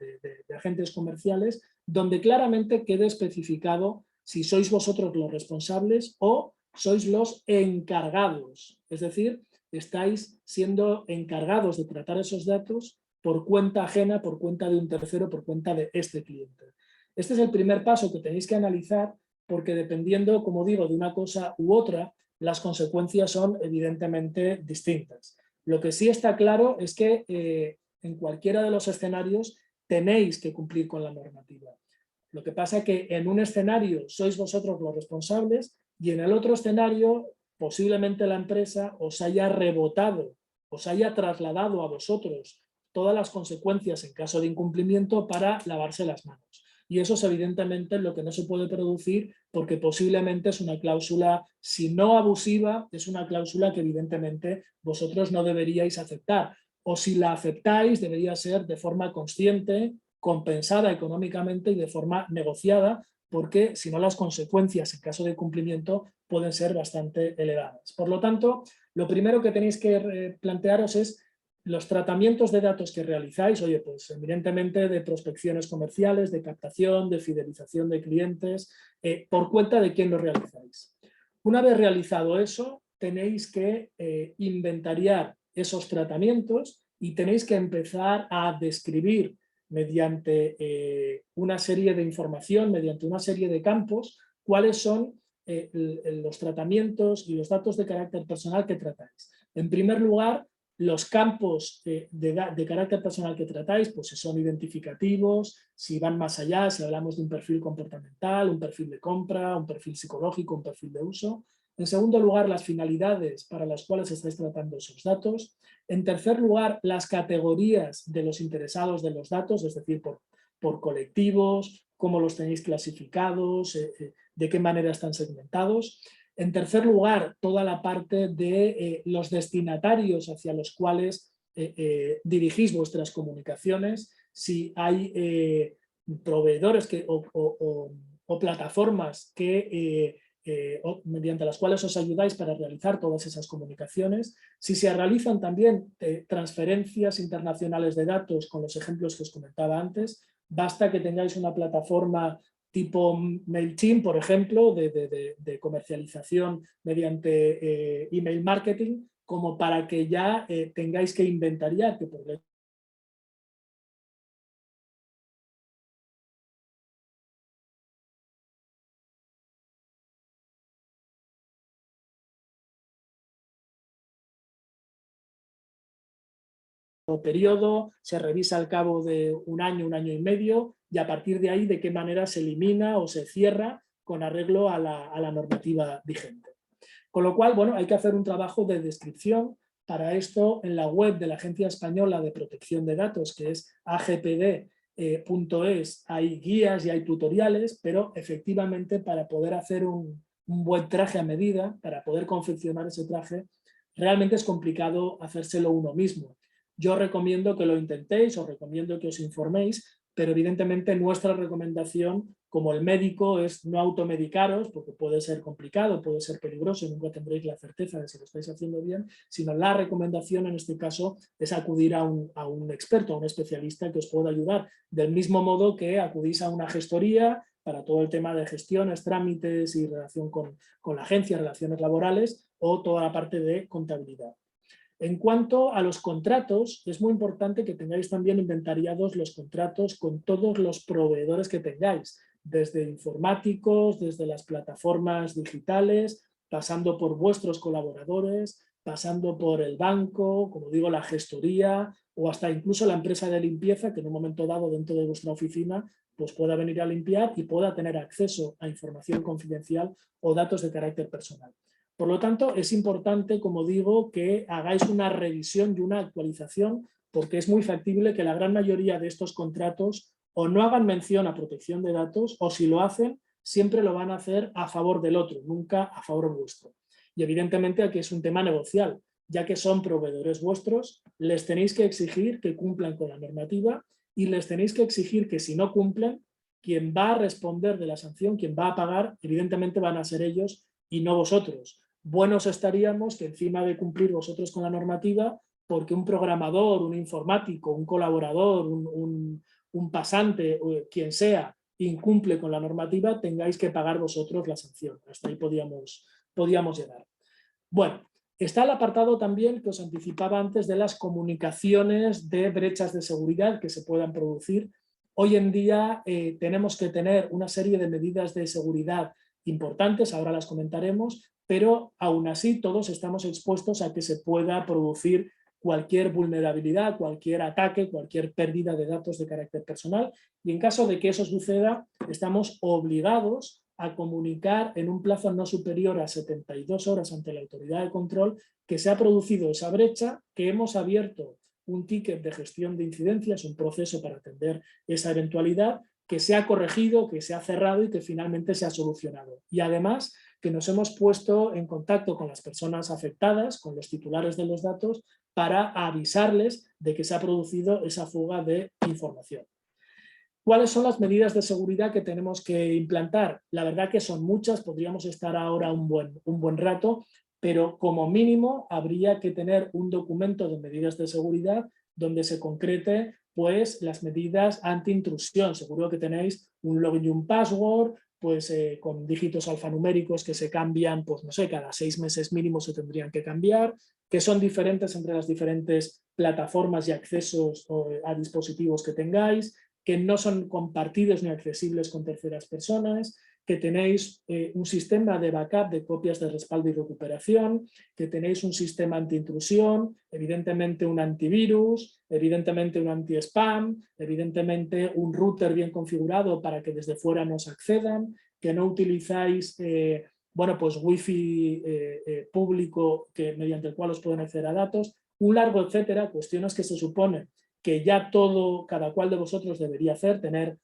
agentes comerciales, donde claramente quede especificado si sois vosotros los responsables o sois los encargados. Es decir, estáis siendo encargados de tratar esos datos por cuenta ajena, por cuenta de un tercero, por cuenta de este cliente. Este es el primer paso que tenéis que analizar, porque dependiendo, como digo, de una cosa u otra, las consecuencias son evidentemente distintas. Lo que sí está claro es que en cualquiera de los escenarios tenéis que cumplir con la normativa. Lo que pasa es que en un escenario sois vosotros los responsables y en el otro escenario posiblemente la empresa os haya rebotado, os haya trasladado a vosotros todas las consecuencias en caso de incumplimiento para lavarse las manos. Y eso es evidentemente lo que no se puede producir, porque posiblemente es una cláusula, si no abusiva, es una cláusula que evidentemente vosotros no deberíais aceptar. O si la aceptáis, debería ser de forma consciente, compensada económicamente y de forma negociada, porque si no las consecuencias en caso de cumplimiento pueden ser bastante elevadas. Por lo tanto, lo primero que tenéis que plantearos es los tratamientos de datos que realizáis, oye, pues evidentemente de prospecciones comerciales, de captación, de fidelización de clientes, por cuenta de quién lo realizáis. Una vez realizado eso, tenéis que inventariar esos tratamientos y tenéis que empezar a describir mediante una serie de información, mediante una serie de campos, cuáles son los tratamientos y los datos de carácter personal que tratáis. En primer lugar, los campos de carácter personal que tratáis, pues si son identificativos, si van más allá, si hablamos de un perfil comportamental, un perfil de compra, un perfil psicológico, un perfil de uso. En segundo lugar, las finalidades para las cuales estáis tratando esos datos. En tercer lugar, las categorías de los interesados de los datos, es decir, por colectivos, cómo los tenéis clasificados, de qué manera están segmentados. En tercer lugar, toda la parte de los destinatarios hacia los cuales dirigís vuestras comunicaciones, si hay proveedores o plataformas que, mediante las cuales os ayudáis para realizar todas esas comunicaciones, si se realizan también transferencias internacionales de datos con los ejemplos que os comentaba antes, basta que tengáis una plataforma tipo MailChimp, por ejemplo, de comercialización mediante email marketing, como para que ya tengáis que inventariar que por periodo, se revisa al cabo de un año y medio, y a partir de ahí de qué manera se elimina o se cierra con arreglo a la normativa vigente. Con lo cual, bueno, hay que hacer un trabajo de descripción. Para esto, en la web de la Agencia Española de Protección de Datos, que es agpd.es, hay guías y hay tutoriales, pero efectivamente para poder hacer un buen traje a medida, para poder confeccionar ese traje, realmente es complicado hacérselo uno mismo. Yo recomiendo que lo intentéis, os recomiendo que os informéis, pero evidentemente nuestra recomendación como el médico es no automedicaros, porque puede ser complicado, puede ser peligroso y nunca tendréis la certeza de si lo estáis haciendo bien, sino la recomendación en este caso es acudir a un experto, a un especialista que os pueda ayudar, del mismo modo que acudís a una gestoría para todo el tema de gestiones, trámites y relación con la agencia, relaciones laborales o toda la parte de contabilidad. En cuanto a los contratos, es muy importante que tengáis también inventariados los contratos con todos los proveedores que tengáis, desde informáticos, desde las plataformas digitales, pasando por vuestros colaboradores, pasando por el banco, como digo, la gestoría, o hasta incluso la empresa de limpieza que en un momento dado dentro de vuestra oficina pues pueda venir a limpiar y pueda tener acceso a información confidencial o datos de carácter personal. Por lo tanto, es importante, como digo, que hagáis una revisión y una actualización, porque es muy factible que la gran mayoría de estos contratos o no hagan mención a protección de datos, o si lo hacen, siempre lo van a hacer a favor del otro, nunca a favor vuestro. Y evidentemente aquí es un tema negocial, ya que son proveedores vuestros, les tenéis que exigir que cumplan con la normativa y les tenéis que exigir que si no cumplen, quien va a responder de la sanción, quien va a pagar, evidentemente van a ser ellos y no vosotros. Buenos estaríamos que encima de cumplir vosotros con la normativa, porque un programador, un informático, un colaborador, un pasante, quien sea, incumple con la normativa, tengáis que pagar vosotros la sanción. Hasta ahí podíamos llegar. Bueno, está el apartado también que os anticipaba antes de las comunicaciones de brechas de seguridad que se puedan producir. Hoy en día tenemos que tener una serie de medidas de seguridad importantes, ahora las comentaremos, pero aún así todos estamos expuestos a que se pueda producir cualquier vulnerabilidad, cualquier ataque, cualquier pérdida de datos de carácter personal, y en caso de que eso suceda, estamos obligados a comunicar en un plazo no superior a 72 horas ante la autoridad de control que se ha producido esa brecha, que hemos abierto un ticket de gestión de incidencias, un proceso para atender esa eventualidad, que se ha corregido, que se ha cerrado y que finalmente se ha solucionado. Y además que nos hemos puesto en contacto con las personas afectadas, con los titulares de los datos, para avisarles de que se ha producido esa fuga de información. ¿Cuáles son las medidas de seguridad que tenemos que implantar? La verdad que son muchas, podríamos estar ahora un buen rato, pero como mínimo habría que tener un documento de medidas de seguridad donde se concrete pues, las medidas anti-intrusión. Seguro que tenéis un login y un password, pues con dígitos alfanuméricos que se cambian, pues no sé, cada 6 meses mínimo se tendrían que cambiar, que son diferentes entre las diferentes plataformas y accesos a dispositivos que tengáis, que no son compartidos ni accesibles con terceras personas, que tenéis un sistema de backup de copias de respaldo y recuperación, que tenéis un sistema anti-intrusión, evidentemente un antivirus, evidentemente un anti-spam, evidentemente un router bien configurado para que desde fuera nos accedan, que no utilizáis bueno, pues wifi público mediante el cual os pueden acceder a datos, un largo etcétera, cuestiones que se supone que ya cada cual de vosotros debería hacer, tener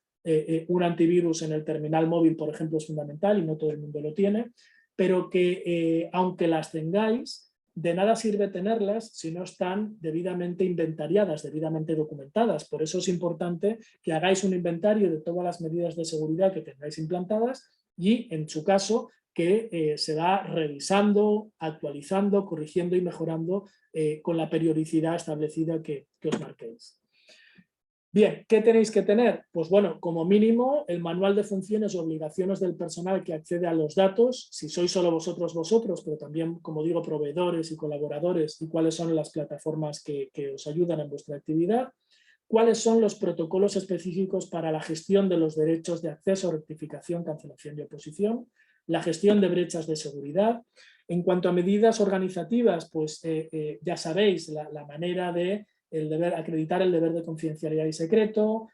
un antivirus en el terminal móvil, por ejemplo, es fundamental y no todo el mundo lo tiene, pero que aunque las tengáis, de nada sirve tenerlas si no están debidamente inventariadas, debidamente documentadas. Por eso es importante que hagáis un inventario de todas las medidas de seguridad que tengáis implantadas y, en su caso, que se va revisando, actualizando, corrigiendo y mejorando con la periodicidad establecida que os marquéis. Bien, ¿qué tenéis que tener? Pues bueno, como mínimo el manual de funciones y obligaciones del personal que accede a los datos, si sois solo vosotros, pero también, como digo, proveedores y colaboradores, y cuáles son las plataformas que os ayudan en vuestra actividad, cuáles son los protocolos específicos para la gestión de los derechos de acceso, rectificación, cancelación y oposición, la gestión de brechas de seguridad. En cuanto a medidas organizativas, pues ya sabéis la manera de acreditar el deber de confidencialidad y secreto,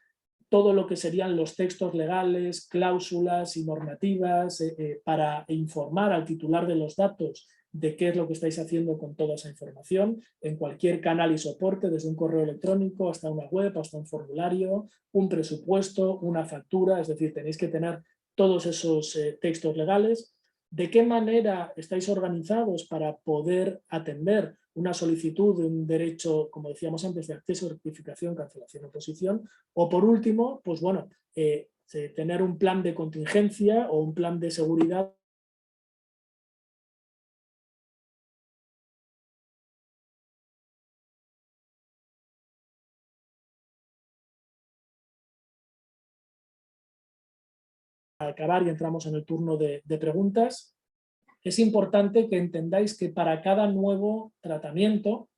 todo lo que serían los textos legales, cláusulas y normativas para informar al titular de los datos de qué es lo que estáis haciendo con toda esa información, en cualquier canal y soporte, desde un correo electrónico hasta una web, hasta un formulario, un presupuesto, una factura, es decir, tenéis que tener todos esos textos legales. ¿De qué manera estáis organizados para poder atender una solicitud de un derecho, como decíamos antes, de acceso, rectificación, cancelación o oposición? O por último, pues bueno, tener un plan de contingencia o un plan de seguridad para acabar y entramos en el turno de preguntas. Es importante que entendáis que para cada nuevo tratamiento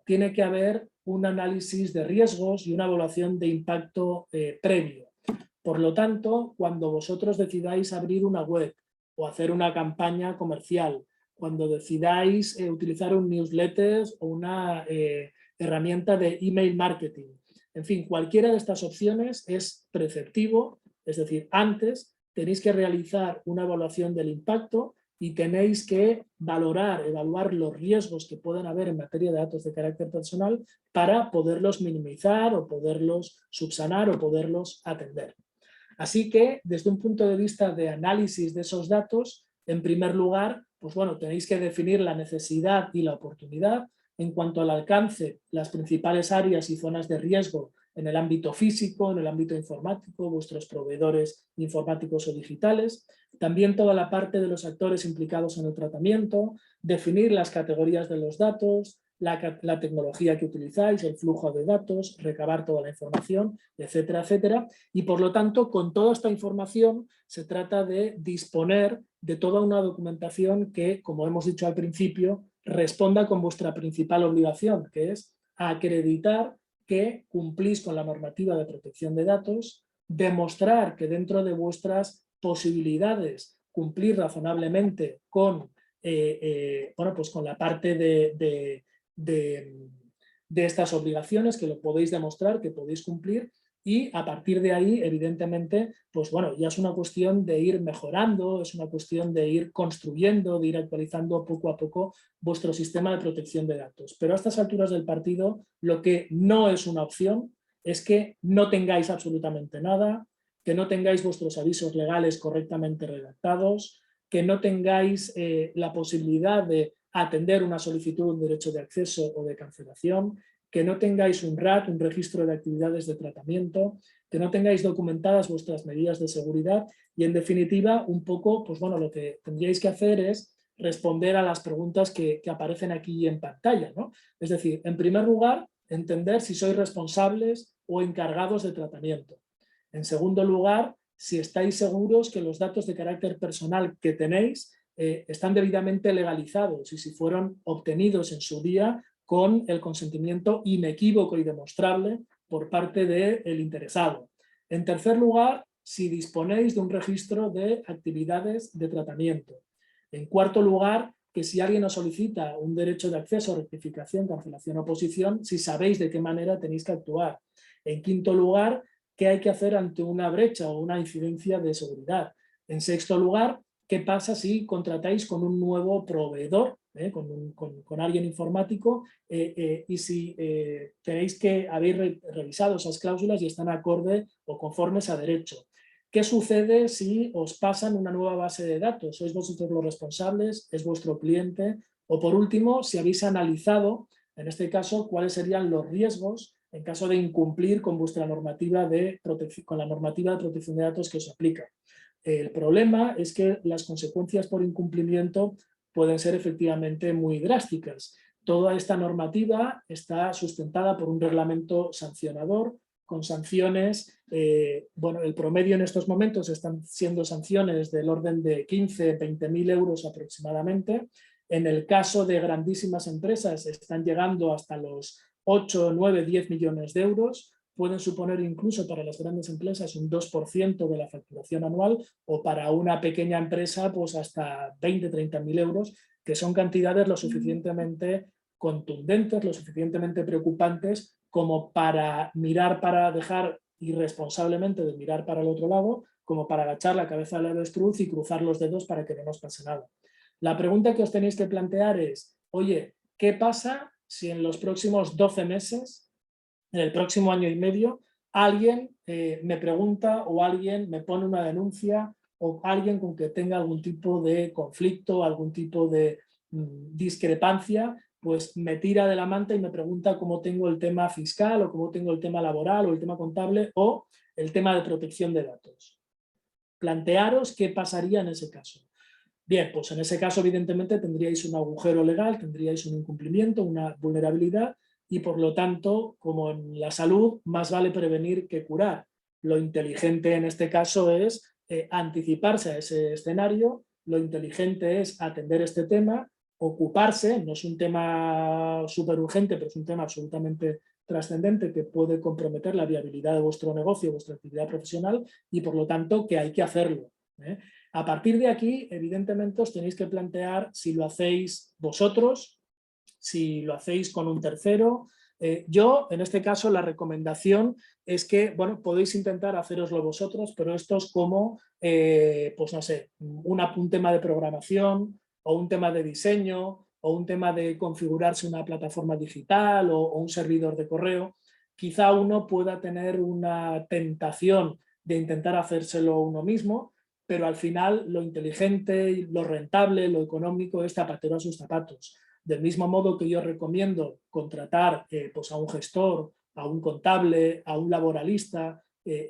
tiene que haber un análisis de riesgos y una evaluación de impacto previo. Por lo tanto, cuando vosotros decidáis abrir una web o hacer una campaña comercial, cuando decidáis utilizar un newsletter o una herramienta de email marketing, en fin, cualquiera de estas opciones es preceptivo, es decir, antes tenéis que realizar una evaluación del impacto y tenéis que evaluar los riesgos que pueden haber en materia de datos de carácter personal para poderlos minimizar o poderlos subsanar o poderlos atender. Así que, desde un punto de vista de análisis de esos datos, en primer lugar, pues bueno, tenéis que definir la necesidad y la oportunidad. En cuanto al alcance, las principales áreas y zonas de riesgo en el ámbito físico, en el ámbito informático, vuestros proveedores informáticos o digitales. También toda la parte de los actores implicados en el tratamiento, definir las categorías de los datos, la tecnología que utilizáis, el flujo de datos, recabar toda la información, etcétera, etcétera. Y por lo tanto, con toda esta información se trata de disponer de toda una documentación que, como hemos dicho al principio, responda con vuestra principal obligación, que es acreditar que cumplís con la normativa de protección de datos, demostrar que dentro de vuestras posibilidades cumplir razonablemente con, bueno, pues con la parte de estas obligaciones, que lo podéis demostrar, que podéis cumplir, y a partir de ahí, evidentemente, pues bueno, ya es una cuestión de ir mejorando, es una cuestión de ir construyendo, de ir actualizando poco a poco vuestro sistema de protección de datos. Pero a estas alturas del partido, lo que no es una opción es que no tengáis absolutamente nada, que no tengáis vuestros avisos legales correctamente redactados, que no tengáis la posibilidad de atender una solicitud de un derecho de acceso o de cancelación, que no tengáis un RAT, un registro de actividades de tratamiento, que no tengáis documentadas vuestras medidas de seguridad y, en definitiva, un poco, pues bueno, lo que tendríais que hacer es responder a las preguntas que aparecen aquí en pantalla, ¿no? Es decir, en primer lugar, entender si sois responsables o encargados de tratamiento. En segundo lugar, si estáis seguros que los datos de carácter personal que tenéis están debidamente legalizados y si fueron obtenidos en su día con el consentimiento inequívoco y demostrable por parte del interesado. En tercer lugar, si disponéis de un registro de actividades de tratamiento. En cuarto lugar, que si alguien os solicita un derecho de acceso, rectificación, cancelación o oposición, si sabéis de qué manera tenéis que actuar. En quinto lugar, qué hay que hacer ante una brecha o una incidencia de seguridad. En sexto lugar, qué pasa si contratáis con un nuevo proveedor, con alguien informático, y si tenéis que haber revisado esas cláusulas y están acorde o conformes a derecho. ¿Qué sucede si os pasan una nueva base de datos? ¿Sois vosotros los responsables? ¿Es vuestro cliente? O por último, si habéis analizado, en este caso, cuáles serían los riesgos en caso de incumplir con vuestra normativa con la normativa de protección de datos que os aplica. El problema es que las consecuencias por incumplimiento pueden ser efectivamente muy drásticas. Toda esta normativa está sustentada por un reglamento sancionador con sanciones, bueno, el promedio en estos momentos están siendo sanciones del orden de 15, 20.000 euros aproximadamente. En el caso de grandísimas empresas están llegando hasta los 8, 9, 10 millones de euros. Pueden suponer incluso para las grandes empresas un 2% de la facturación anual, o para una pequeña empresa pues hasta 20, 30.000 euros, que son cantidades lo suficientemente contundentes, lo suficientemente preocupantes como para mirar, para dejar irresponsablemente de mirar para el otro lado, como para agachar la cabeza al avestruz y cruzar los dedos para que no nos pase nada. La pregunta que os tenéis que plantear es, oye, ¿qué pasa si en los próximos 12 meses, en el próximo año y medio, alguien me pregunta o alguien me pone una denuncia o alguien con que tenga algún tipo de conflicto, algún tipo de discrepancia, pues me tira de la manta y me pregunta cómo tengo el tema fiscal o cómo tengo el tema laboral o el tema contable o el tema de protección de datos? Plantearos qué pasaría en ese caso. Bien, pues en ese caso evidentemente tendríais un agujero legal, tendríais un incumplimiento, una vulnerabilidad, y por lo tanto, como en la salud, más vale prevenir que curar. Lo inteligente en este caso es anticiparse a ese escenario, lo inteligente es atender este tema, ocuparse, no es un tema súper urgente, pero es un tema absolutamente trascendente que puede comprometer la viabilidad de vuestro negocio, vuestra actividad profesional, y por lo tanto que hay que hacerlo. A partir de aquí, evidentemente, os tenéis que plantear si lo hacéis vosotros, si lo hacéis con un tercero. Yo, en este caso, la recomendación es que, bueno, podéis intentar haceroslo vosotros, pero esto es como, pues no sé, un tema de programación o un tema de diseño o un tema de configurarse una plataforma digital o un servidor de correo. Quizá uno pueda tener una tentación de intentar hacérselo uno mismo, pero al final lo inteligente, lo rentable, lo económico es zapatero a sus zapatos. Del mismo modo que yo recomiendo contratar pues a un gestor, a un contable, a un laboralista,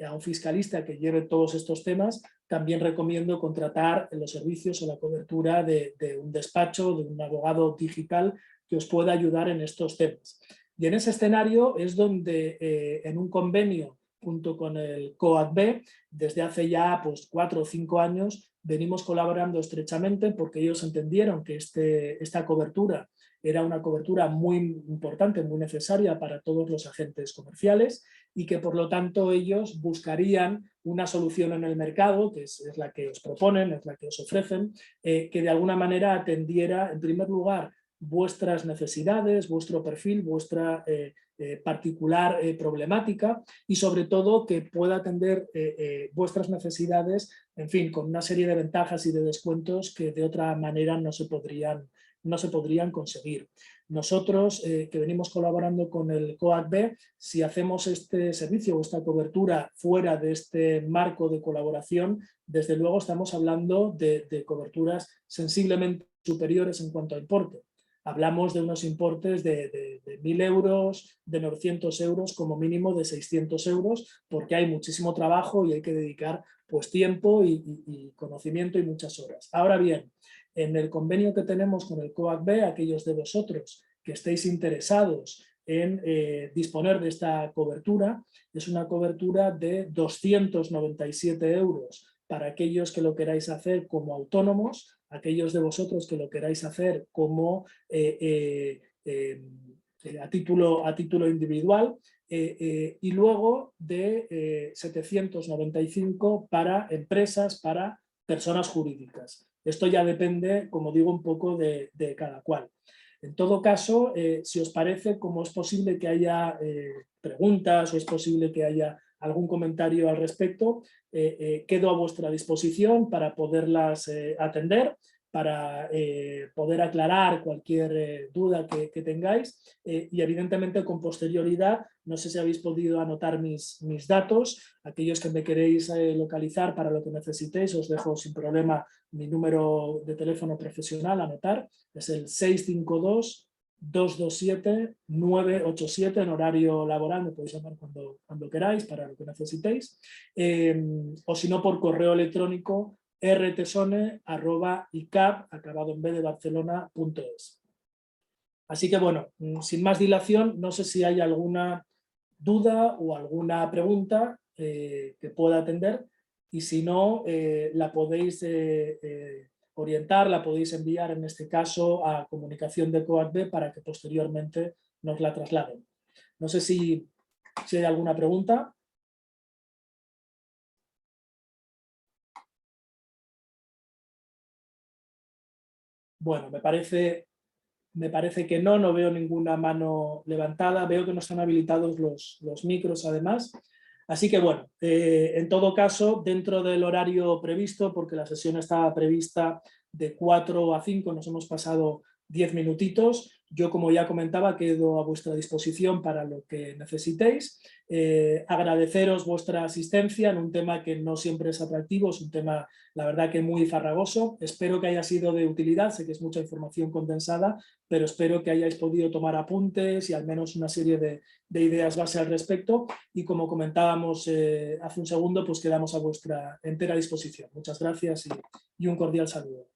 a un fiscalista que lleve todos estos temas, también recomiendo contratar los servicios o la cobertura de un despacho, de un abogado digital que os pueda ayudar en estos temas. Y en ese escenario es donde en un convenio junto con el COACB, desde hace ya pues 4 o 5 años venimos colaborando estrechamente porque ellos entendieron que esta cobertura era una cobertura muy importante, muy necesaria para todos los agentes comerciales y que por lo tanto ellos buscarían una solución en el mercado, que es la que os proponen, es la que os ofrecen, que de alguna manera atendiera en primer lugar vuestras necesidades, vuestro perfil, vuestra particular problemática y sobre todo que pueda atender vuestras necesidades, en fin, con una serie de ventajas y de descuentos que de otra manera no se podrían conseguir. Nosotros, que venimos colaborando con el COACB, si hacemos este servicio o esta cobertura fuera de este marco de colaboración, desde luego estamos hablando de coberturas sensiblemente superiores en cuanto a importe. Hablamos de unos importes de 1.000 euros, de 900 euros, como mínimo de 600 euros, porque hay muchísimo trabajo y hay que dedicar pues, tiempo y conocimiento y muchas horas. Ahora bien, en el convenio que tenemos con el COACB, aquellos de vosotros que estéis interesados en disponer de esta cobertura, es una cobertura de 297 euros para aquellos que lo queráis hacer como autónomos, aquellos de vosotros que lo queráis hacer como a título individual, y luego de 795 para empresas, para personas jurídicas. Esto ya depende, como digo, un poco de cada cual. En todo caso, si os parece, como es posible que haya preguntas o es posible que haya algún comentario al respecto, quedo a vuestra disposición para poderlas atender, para poder aclarar cualquier duda que tengáis y evidentemente con posterioridad, no sé si habéis podido anotar mis datos, aquellos que me queréis localizar para lo que necesitéis, os dejo sin problema mi número de teléfono profesional, anotar, es el 652-227-987 en horario laboral, me podéis llamar cuando queráis para lo que necesitéis, o si no por correo electrónico rtesone@icap, acabado en b de Barcelona.es. Así que bueno, sin más dilación, no sé si hay alguna duda o alguna pregunta que pueda atender y si no, la podéis orientar, la podéis enviar en este caso a comunicación de COACB para que posteriormente nos la trasladen. No sé si hay alguna pregunta. Bueno, me parece que no veo ninguna mano levantada, veo que no están habilitados los micros además. Así que bueno, en todo caso, dentro del horario previsto, porque la sesión estaba prevista de 4 a 5, nos hemos pasado 10 minutitos. Yo, como ya comentaba, quedo a vuestra disposición para lo que necesitéis. Agradeceros vuestra asistencia en un tema que no siempre es atractivo, es un tema, la verdad, que muy farragoso. Espero que haya sido de utilidad, sé que es mucha información condensada, pero espero que hayáis podido tomar apuntes y al menos una serie de ideas base al respecto. Y como comentábamos hace un segundo, pues quedamos a vuestra entera disposición. Muchas gracias y un cordial saludo.